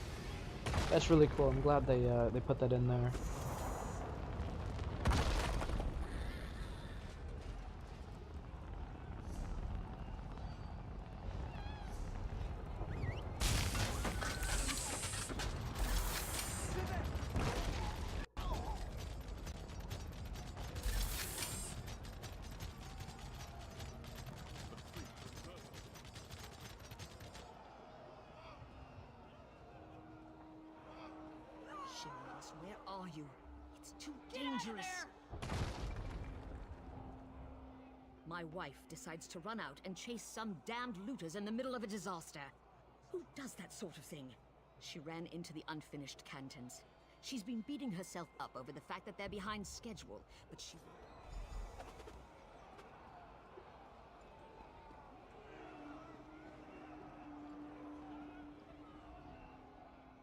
That's really cool. I'm glad they put that in there. Shameless, where are you? It's too dangerous. My wife decides to run out and chase some damned looters in the middle of a disaster. Who does that sort of thing? She ran into the unfinished cantons. She's been beating herself up over the fact that they're behind schedule, but she...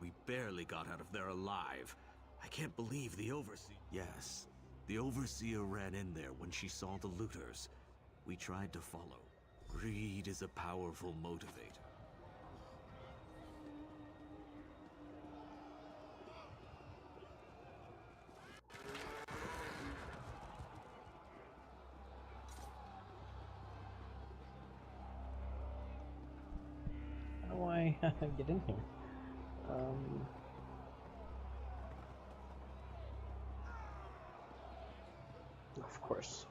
We barely got out of there alive. I can't believe the Overseer... Yes, the Overseer ran in there when she saw the looters. We tried to follow. Greed is a powerful motivator. How do I get in here? Of course.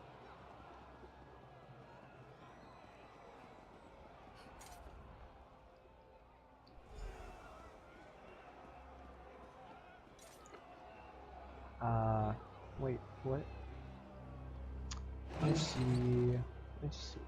Wait, what? I see. I see.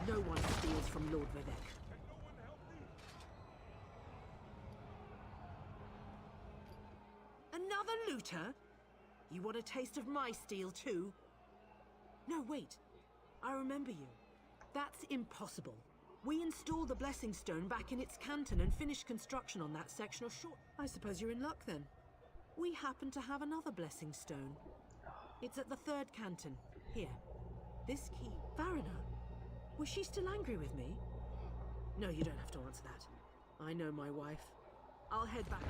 No one steals from Lord Vivek. Another looter? You want a taste of my steel too? No, wait. I remember you. That's impossible. We installed the Blessing Stone back in its canton and finished construction on that section of shore. I suppose you're in luck then. We happen to have another Blessing Stone. It's at the third canton. Here. This key. Varina? Was she still angry with me? No, you don't have to answer that. I know my wife. I'll head back.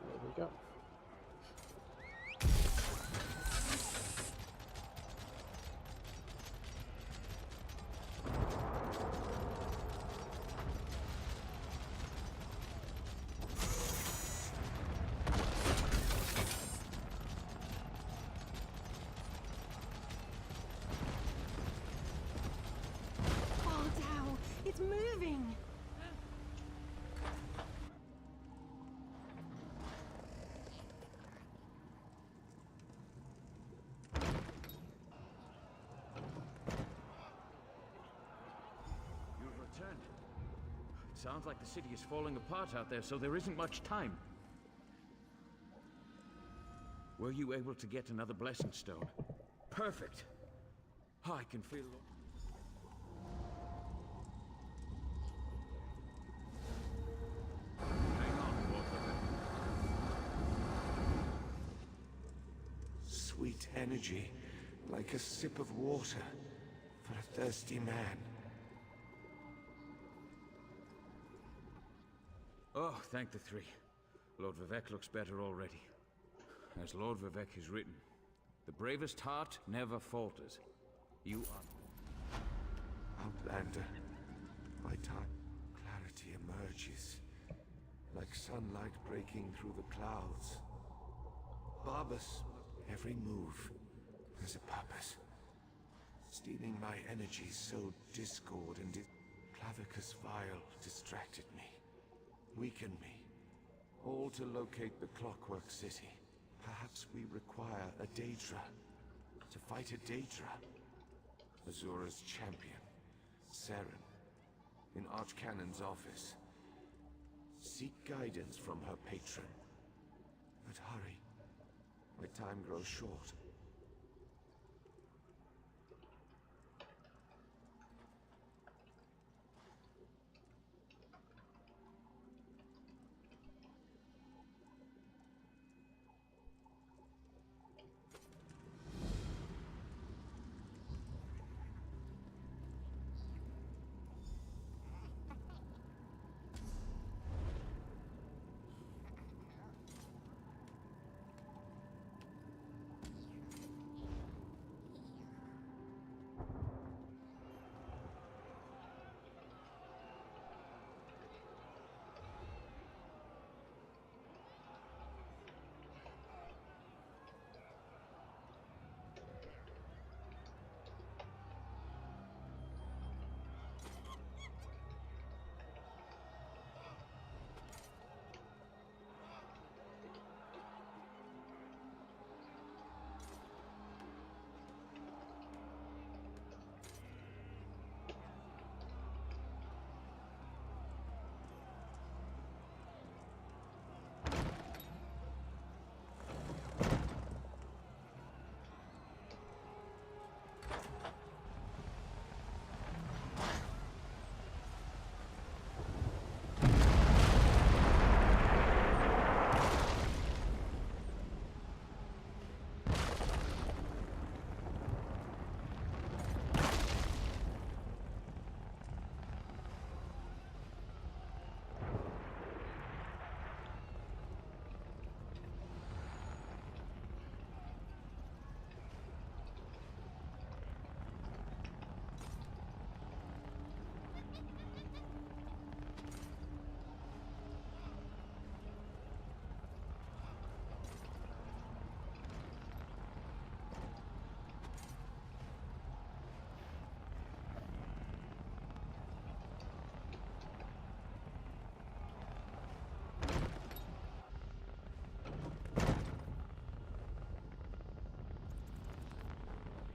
There we go. Oh, Dow, it's moving. You've returned. It sounds like the city is falling apart out there, so there isn't much time. Were you able to get another Blessing Stone? Perfect. I can feel... Hang on, Walter. Sweet energy, like a sip of water for a thirsty man. Oh, thank the three. Lord Vivek looks better already. As Lord Vivek has written, the bravest heart never falters. You are... Outlander, my time, clarity. reality emerges, like sunlight breaking through the clouds. Barbas, every move has a purpose. Stealing my energy sowed discord and Clavicus Vial distracted me, weakened me, all to locate the Clockwork City. Perhaps we require a Daedra. To fight a Daedra. Azura's champion, Saren, in Archcanon's office. Seek guidance from her patron. But hurry. My time grows short.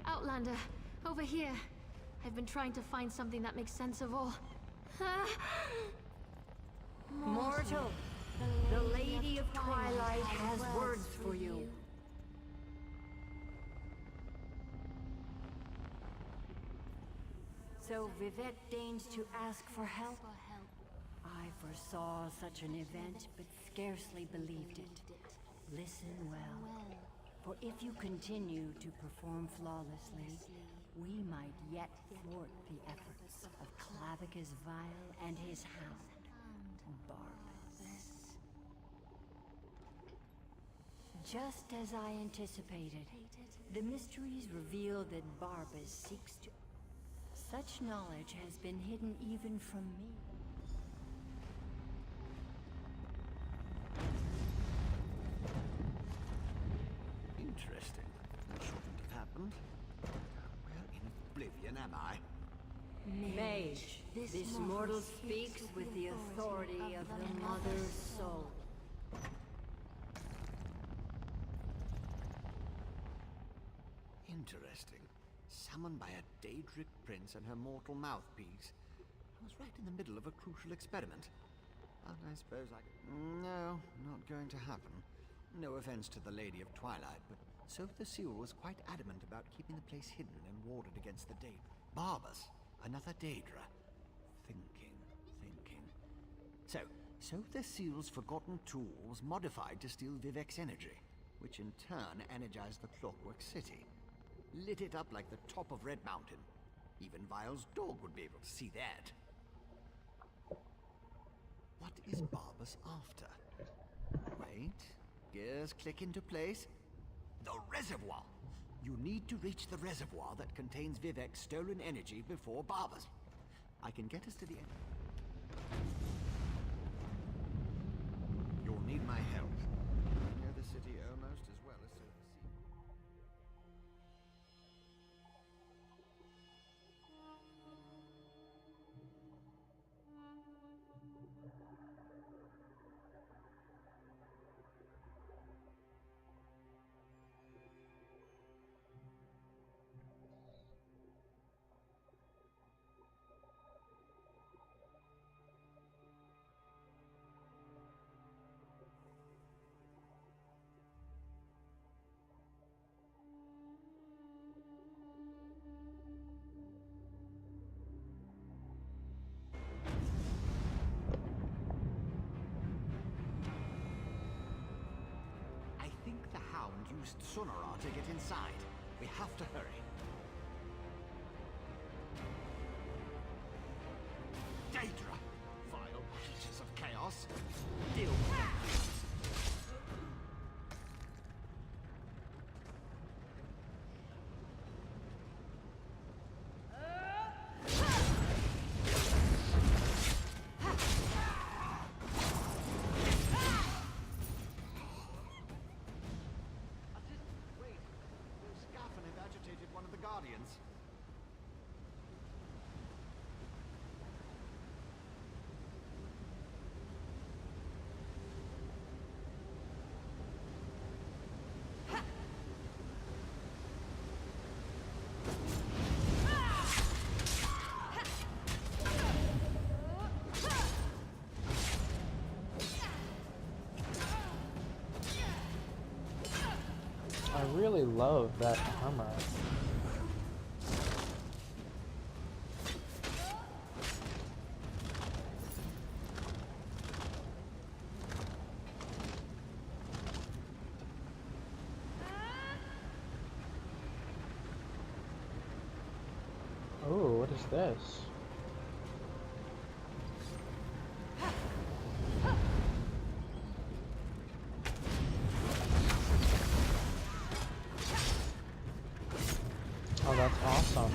Outlander, over here. I've been trying to find something that makes sense of all. Mortal, the Lady of Twilight has words for you. So Vivek deigns to ask for help? I foresaw such an event, but scarcely believed it. Listen well, for if you continue to perform flawlessly, we might yet thwart the efforts of Clavicus Vial and his hound, Barbas. Just as I anticipated, the mysteries reveal that Barbas seeks to... Such knowledge has been hidden even from me. Interesting. That shouldn't have happened. Where in oblivion am I? Mage, this mortal speaks with the authority of the Mother's soul. Interesting. Summoned by a Daedric prince and her mortal mouthpiece. I was right in the middle of a crucial experiment. And I suppose I... No, not going to happen. No offense to the Lady of Twilight, but Soph the Seal was quite adamant about keeping the place hidden and warded against the Daedra. Barbas, another Daedra. Thinking. So, Soph the Seal's forgotten tool was modified to steal Vivek's energy, which in turn energized the Clockwork City. Lit it up like the top of Red Mountain. Even Vile's dog would be able to see that. What is Barbas after? Wait, gears click into place. The reservoir! You need to reach the reservoir that contains Vivek's stolen energy before Barbas. I can get us to the end. need my help. I know the city almost as well as the sea. I think the Hound used Sonora to get inside. We have to hurry. Daedra! Vile creatures of chaos! Deal with them. Wait! Those Scaffin have agitated one of the Guardians. I really love that armor. Oh, what is this? Oh, that's awesome.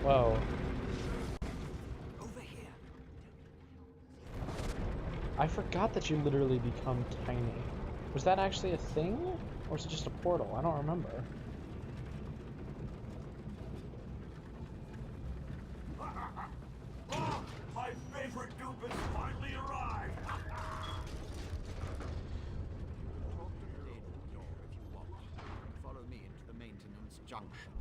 Whoa. I forgot that you literally become tiny. Was that actually a thing? Or is it just a portal? I don't remember. My favorite goop has finally arrived! Talk to the Daedra door if you want. Follow me into the maintenance junction.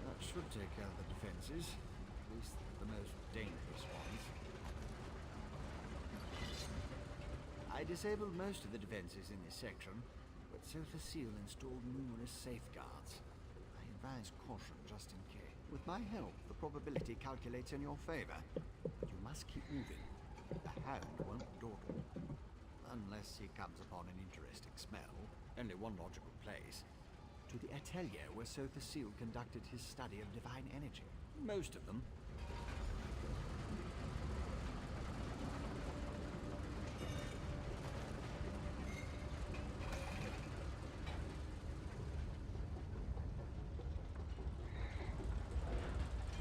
That should take out the defenses, at least the most dangerous ones. I disabled most of the defenses in this section, but Sofa Seal installed numerous safeguards. I advise caution just in case. With my help, the probability calculates in your favor, but you must keep moving. The Hound won't dawdle. Unless he comes upon an interesting smell, only one logical place. To the atelier where Sofa Seal conducted his study of divine energy. Most of them.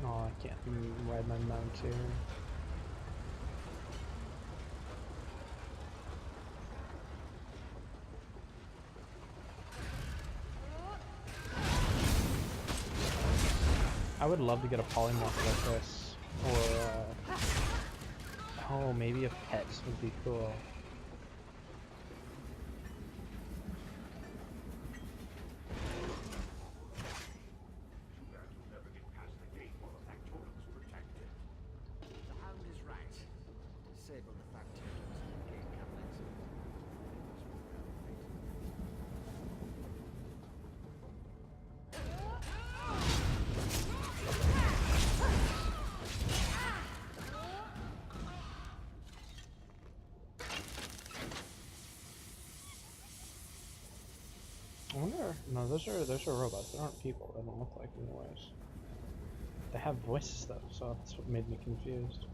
Oh, I can't ride my mount here. I would love to get a polymorph like this, or oh, maybe a pet would be cool. The Hound is right. Disable the factors and gain couplings. I wonder. No, those are robots. They aren't people. They don't look like anyways. They have voices though, so that's what made me confused.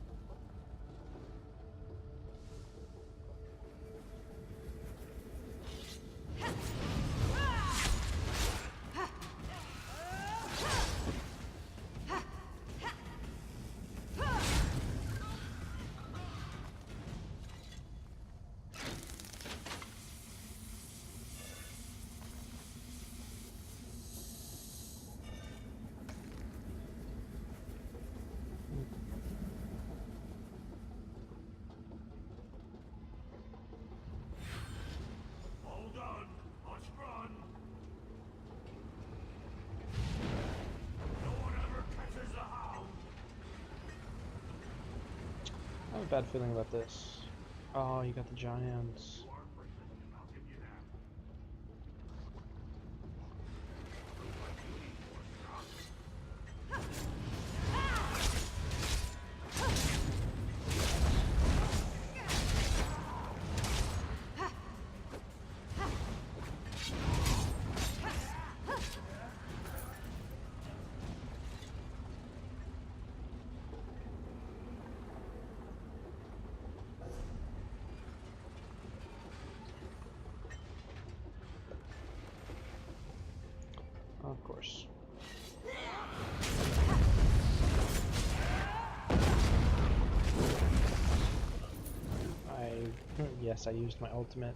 All done. Let's run. No one ever catches the hound. I have a bad feeling about this. Oh, you got the giants. Of course. Yes, I used my ultimate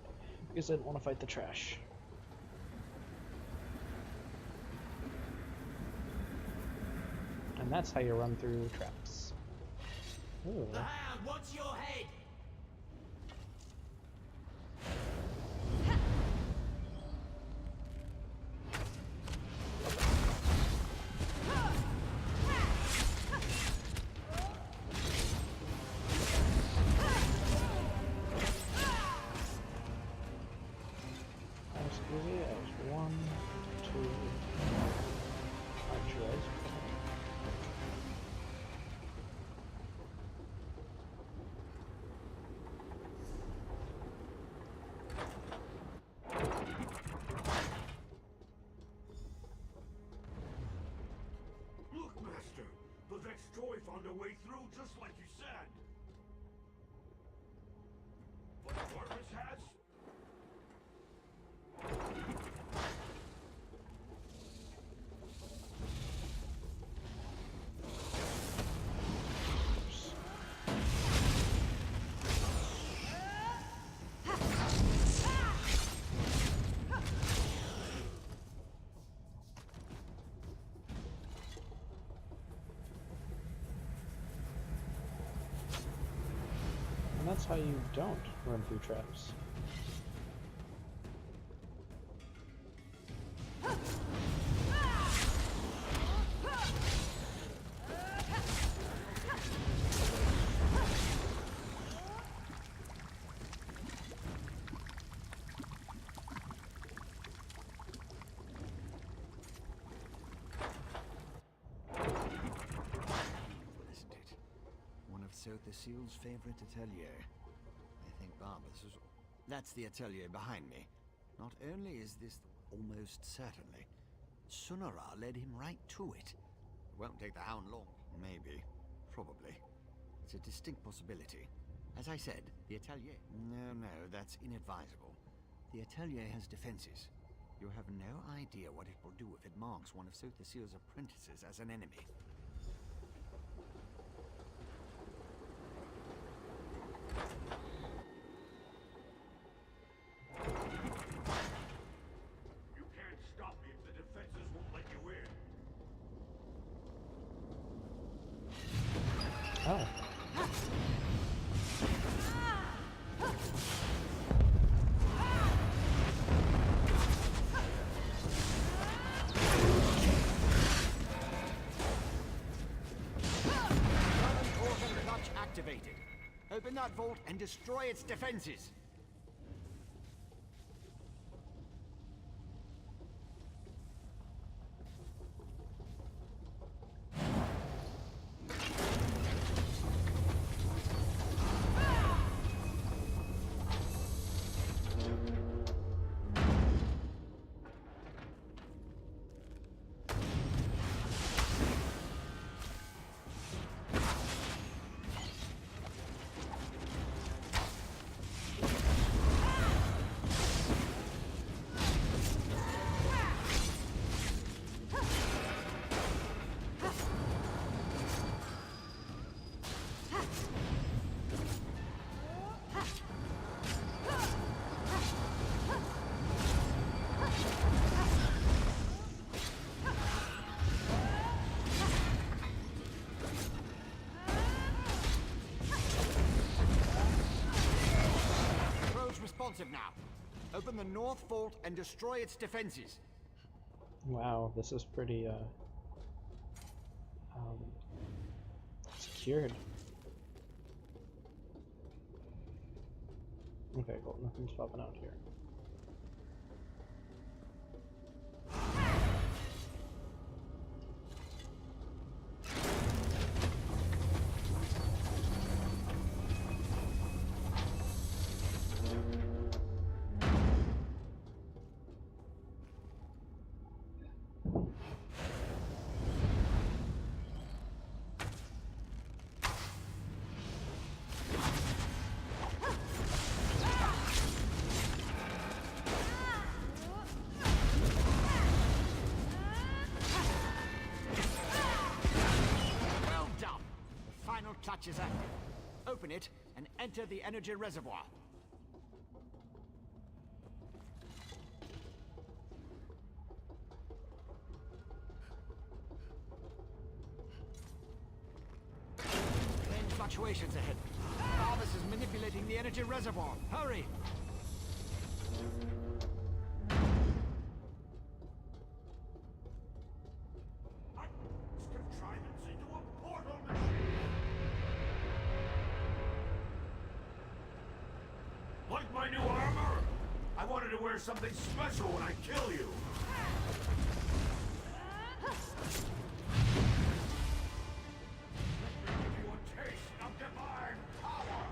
because I didn't want to fight the trash. And that's how you run through traps. Ooh. What's your head? Look, Master. The Vex Troy found a way through just like you said. But Barbas has? And that's how you don't run through traps. Sotha Seal's favorite atelier. I think Barbas is... That's the atelier behind me. Not only is this... Almost certainly. Sunara led him right to it. It won't take the Hound long. Maybe. Probably. It's a distinct possibility. As I said, the atelier... No, that's inadvisable. The atelier has defenses. You have no idea what it will do if it marks one of Sotha Seal's apprentices as an enemy. You can't stop me if the defenses won't let you in. Oh. Activated. Open that vault and destroy its defenses. responsive now. Open the north vault and destroy its defenses. Wow, this is pretty secured. Okay, cool. Nothing's popping out here. Clutch is active. Open it and enter the energy reservoir. Main fluctuations ahead. Barbas is manipulating the energy reservoir. Hurry! Like my new armor? I wanted to wear something special when I kill you. Let me give you a taste of divine power.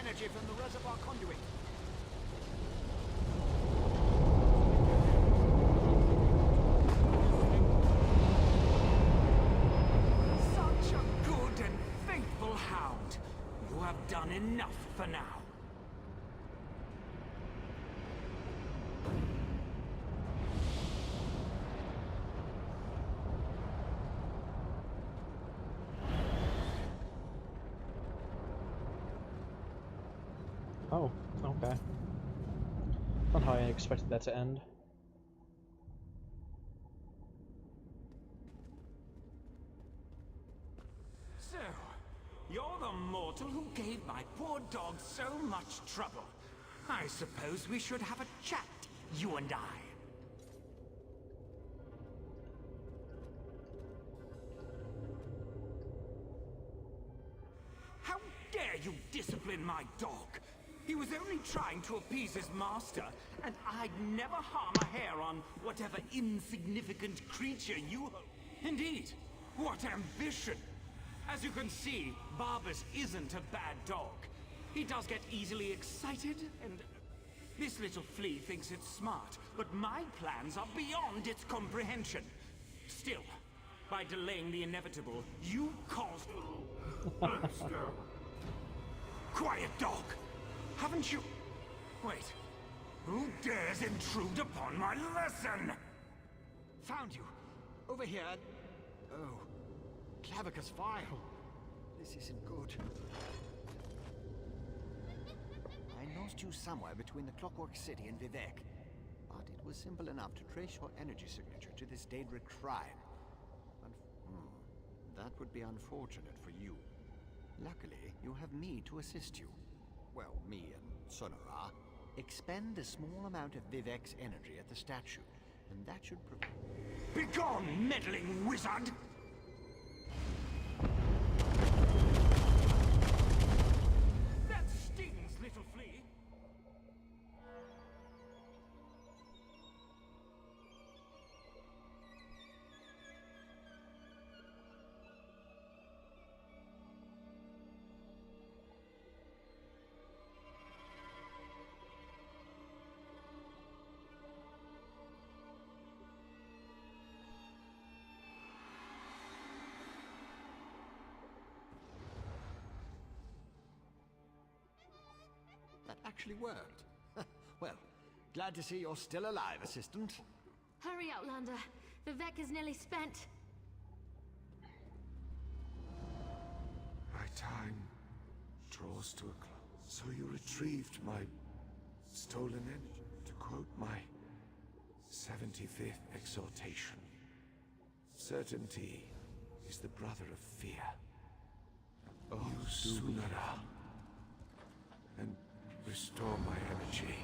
Energy from the reservoir conduit. Such a good and faithful hound. You have done enough for now. Oh, okay. Not how I expected that to end. So, you're the mortal who gave my poor dog so much trouble. I suppose we should have a chat, you and I. How dare you discipline my dog? He was only trying to appease his master, and I'd never harm a hair on whatever insignificant creature you hold. Indeed, what ambition! As you can see, Barbas isn't a bad dog. He does get easily excited, and this little flea thinks it's smart, but my plans are beyond its comprehension. Still, by delaying the inevitable, you caused... Master, Quiet, dog! Haven't you... Wait. Who dares intrude upon my lesson? Found you. Over here. Oh. Clavicus file. This isn't good. I nosed you somewhere between the Clockwork City and Vivec. But it was simple enough to trace your energy signature to this Daedric shrine. That would be unfortunate for you. Luckily, you have me to assist you. Well, me and Sonora. Expend a small amount of Vivec's energy at the statue, and that should prevent... Begone, meddling wizard! That stings, little flea! That actually worked. Well, glad to see you're still alive, Assistant. Hurry, Outlander. Vivec is nearly spent. My time draws to a close. So you retrieved my stolen energy, to quote my 75th exhortation. Certainty is the brother of fear. Oh, Sunara, and restore my energy.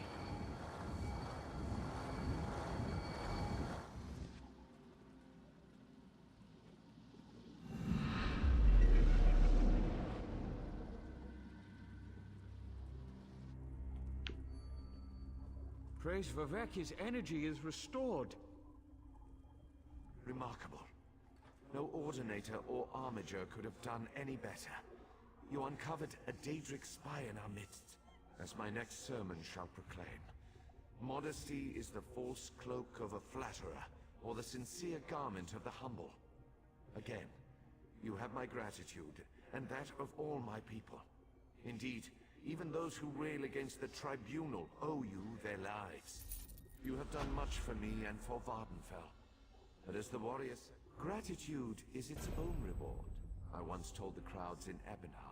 Praise Vivec, his energy is restored. Remarkable. No Ordinator or Armiger could have done any better. You uncovered a Daedric spy in our midst, as my next sermon shall proclaim. Modesty is the false cloak of a flatterer, or the sincere garment of the humble. Again, you have my gratitude, and that of all my people. Indeed, even those who rail against the Tribunal owe you their lives. You have done much for me and for Vardenfell. But as the warrior said, gratitude is its own reward, I once told the crowds in Ebonheart.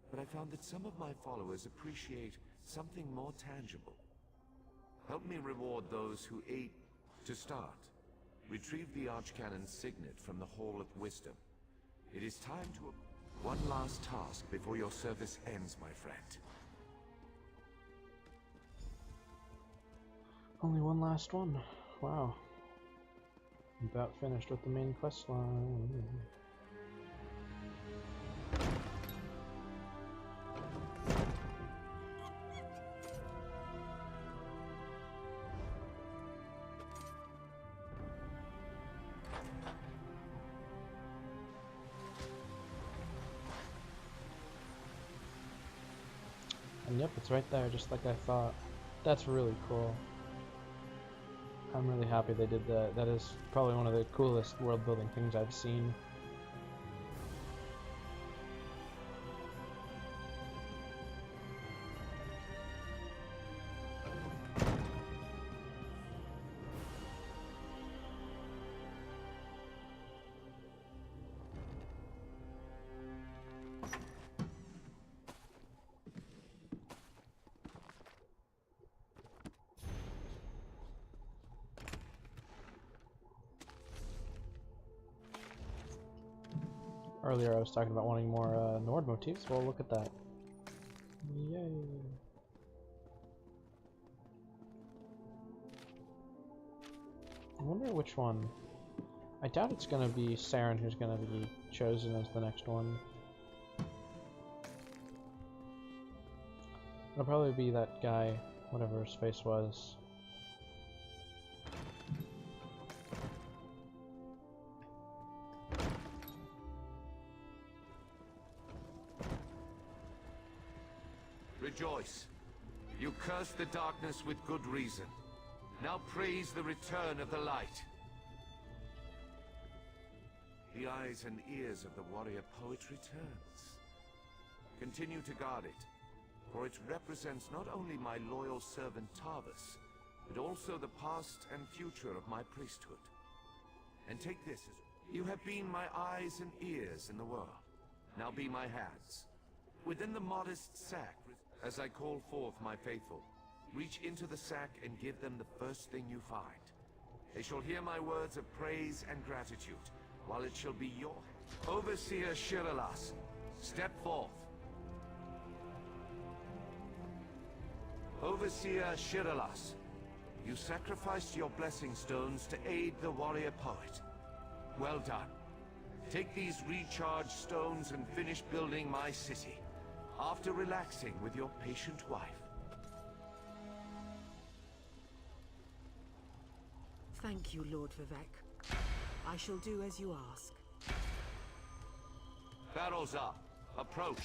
But I found that some of my followers appreciate something more tangible. Help me reward those who aid. To start, retrieve the Archcannon's signet from the Hall of Wisdom. It is time to... One last task before your service ends, my friend. Only one last one. Wow. About finished with the main quest line. And yep, it's right there, just like I thought. That's really cool. I'm really happy they did that. That is probably one of the coolest world building things I've seen. Earlier I was talking about wanting more Nord motifs, well look at that. Yay! I wonder which one. I doubt it's gonna be Saren who's gonna be chosen as the next one. It'll probably be that guy, whatever his face was. Rejoice. You cursed the darkness with good reason. Now praise the return of the light. The eyes and ears of the warrior poet returns. Continue to guard it, for it represents not only my loyal servant Tarvis, but also the past and future of my priesthood. And take this as you have been my eyes and ears in the world. Now be my hands. Within the modest sack, as I call forth my faithful, reach into the sack and give them the first thing you find. They shall hear my words of praise and gratitude, while it shall be your... Overseer Shiralas, step forth. Overseer Shiralas, you sacrificed your blessing stones to aid the warrior poet. Well done. Take these recharged stones and finish building my city, after relaxing with your patient wife. Thank you, Lord Vivek. I shall do as you ask. Barrels up. Approach.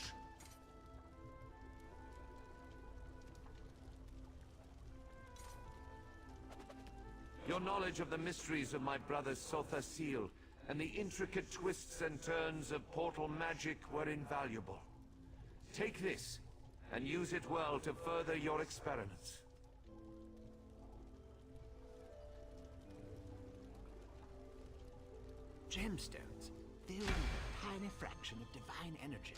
Your knowledge of the mysteries of my brother's Sotha seal and the intricate twists and turns of portal magic were invaluable. Take this, and use it well to further your experiments. Gemstones, filled with a tiny fraction of divine energy.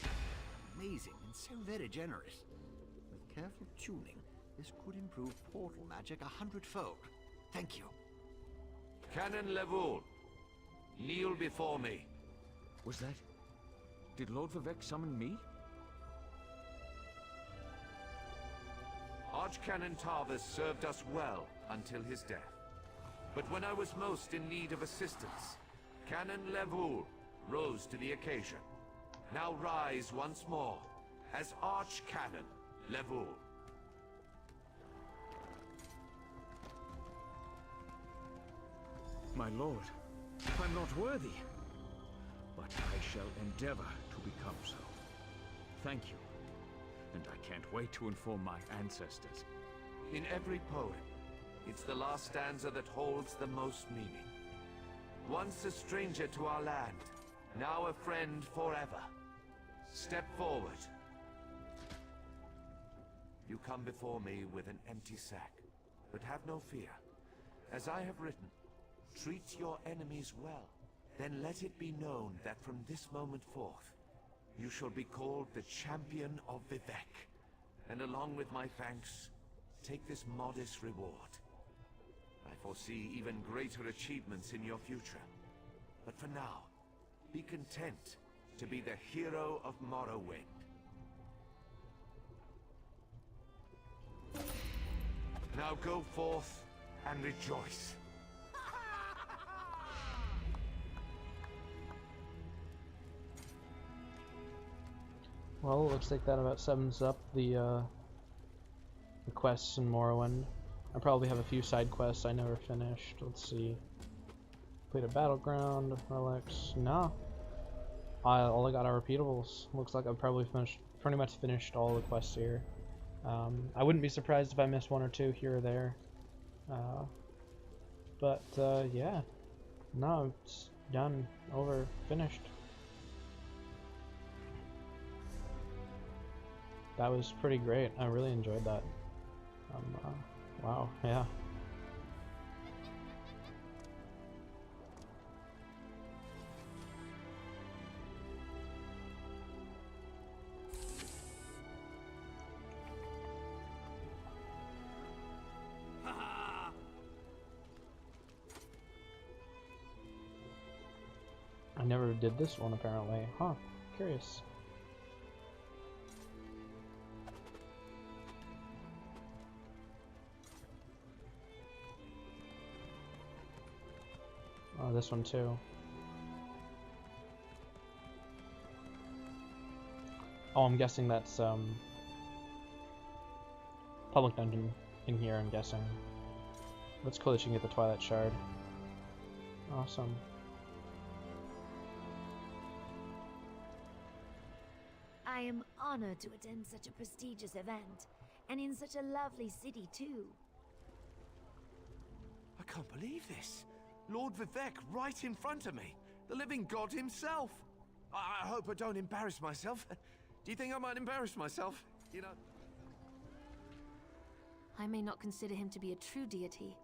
Amazing and so very generous. With careful tuning, this could improve portal magic 100-fold. Thank you. Canon Levoul, kneel before me. Was that... Did Lord Vivek summon me? Archcanon Tarvis served us well until his death. But when I was most in need of assistance, Canon Levoul rose to the occasion. Now rise once more as Archcanon Levoul. My lord, I'm not worthy, but I shall endeavor to become so. Thank you, and I can't wait to inform my ancestors. In every poem, it's the last stanza that holds the most meaning. Once a stranger to our land, now a friend forever. Step forward. You come before me with an empty sack, but have no fear. As I have written, treat your enemies well. Then let it be known that from this moment forth, you shall be called the Champion of Vivek. And along with my thanks, take this modest reward. I foresee even greater achievements in your future. But for now, be content to be the hero of Morrowind. Now go forth and rejoice. Well, it looks like that about sums up the quests in Morrowind. I probably have a few side quests I never finished. Let's see. Complete a battleground, relics. No. All I got are repeatables. Looks like I've probably pretty much finished all the quests here. I wouldn't be surprised if I missed one or two here or there. Yeah. No, it's done. Over. Finished. That was pretty great. I really enjoyed that. Wow, yeah. I never did this one apparently. Huh, curious. Oh, this one too. Oh, I'm guessing that's public dungeon in here, I'm guessing. That's cool that you can get the Twilight Shard. Awesome. I am honored to attend such a prestigious event, and in such a lovely city too. I can't believe this. Lord Vivek right in front of me. The living god himself. I hope I don't embarrass myself. Do you think I might embarrass myself? You know? I may not consider him to be a true deity,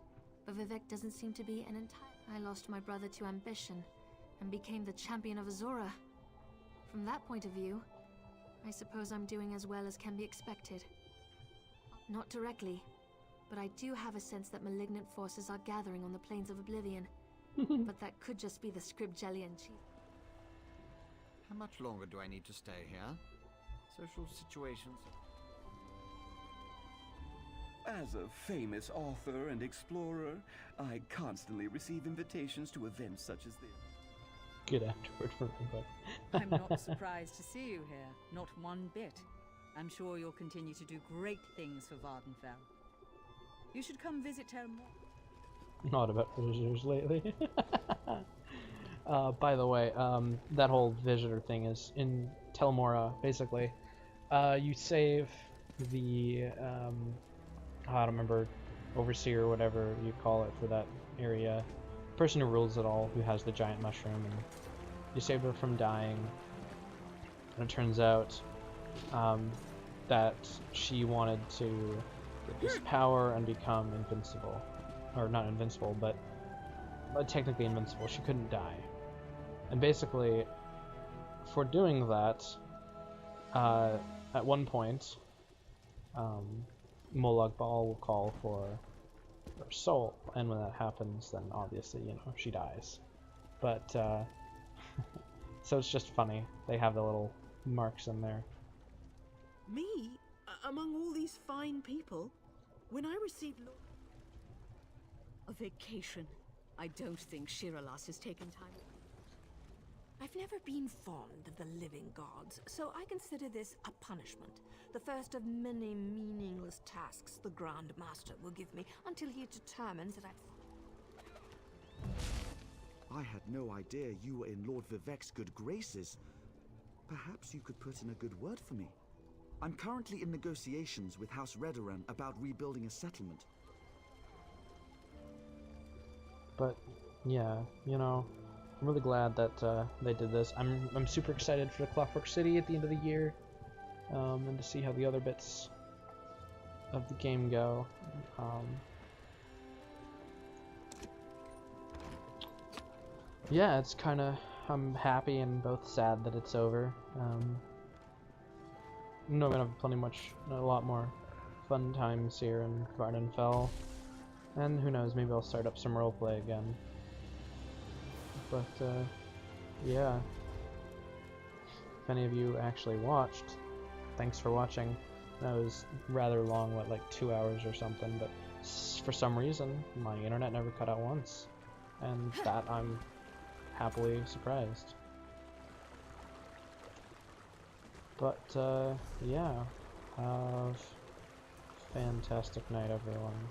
but Vivek doesn't seem to be an entire... I lost my brother to ambition, and became the champion of Azora. From that point of view, I suppose I'm doing as well as can be expected. Not directly, but I do have a sense that malignant forces are gathering on the plains of Oblivion. But that could just be the Scribjellian chief. How much longer do I need to stay here? Social situations... As a famous author and explorer, I constantly receive invitations to events such as this. Good afterward for me. I'm not surprised to see you here, not one bit. I'm sure you'll continue to do great things for Vardenfell. You should come visit Telmore. Not about visitors lately. By the way, that whole visitor thing is in Telmora, basically. You save the, I don't remember, overseer or whatever you call it for that area. Person who rules it all, who has the giant mushroom, and you save her from dying. And it turns out that she wanted to get this power and become invincible. Or not invincible, but technically invincible. She couldn't die. And basically, for doing that, at one point, Molag Bal will call for her soul, and when that happens, then obviously, you know, she dies. But, so it's just funny. They have the little marks in there. Me? Among all these fine people? When I received a vacation. I don't think Shiralas has taken time. I've never been fond of the living gods, so I consider this a punishment. The first of many meaningless tasks the Grand Master will give me until he determines that I had no idea you were in Lord Vivek's good graces. Perhaps you could put in a good word for me. I'm currently in negotiations with House Redoran about rebuilding a settlement. But yeah, you know, I'm really glad that they did this. I'm super excited for the Clockwork City at the end of the year, and to see how the other bits of the game go. Yeah, it's kind of, I'm happy and both sad that it's over. I know I'm gonna have a lot more fun times here in Vardenfell. And who knows, maybe I'll start up some roleplay again. But, yeah. If any of you actually watched, thanks for watching. That was rather long, what, like 2 hours or something, but for some reason, my internet never cut out once. And that I'm happily surprised. But, yeah. Have a fantastic night, everyone.